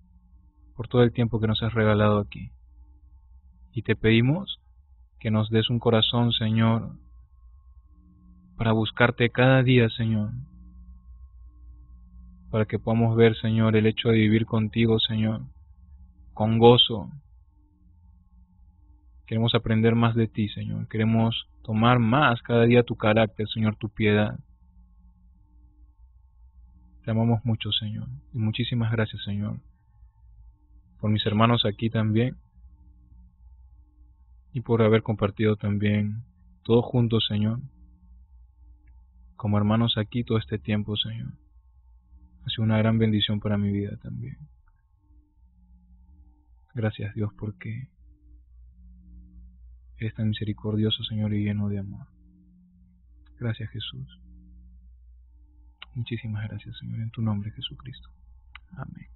por todo el tiempo que nos has regalado aquí. Y te pedimos que nos des un corazón, Señor, para buscarte cada día, Señor, para que podamos ver, Señor, el hecho de vivir contigo, Señor, con gozo. Queremos aprender más de ti, Señor. Queremos tomar más cada día tu carácter, Señor, tu piedad. Te amamos mucho, Señor. Y muchísimas gracias, Señor, por mis hermanos aquí también y por haber compartido también todos juntos, Señor, como hermanos aquí todo este tiempo, Señor. Ha sido una gran bendición para mi vida también. Gracias, Dios, porque eres tan misericordioso, Señor, y lleno de amor. Gracias, Jesús. Muchísimas gracias, Señor, en tu nombre, Jesucristo. Amén.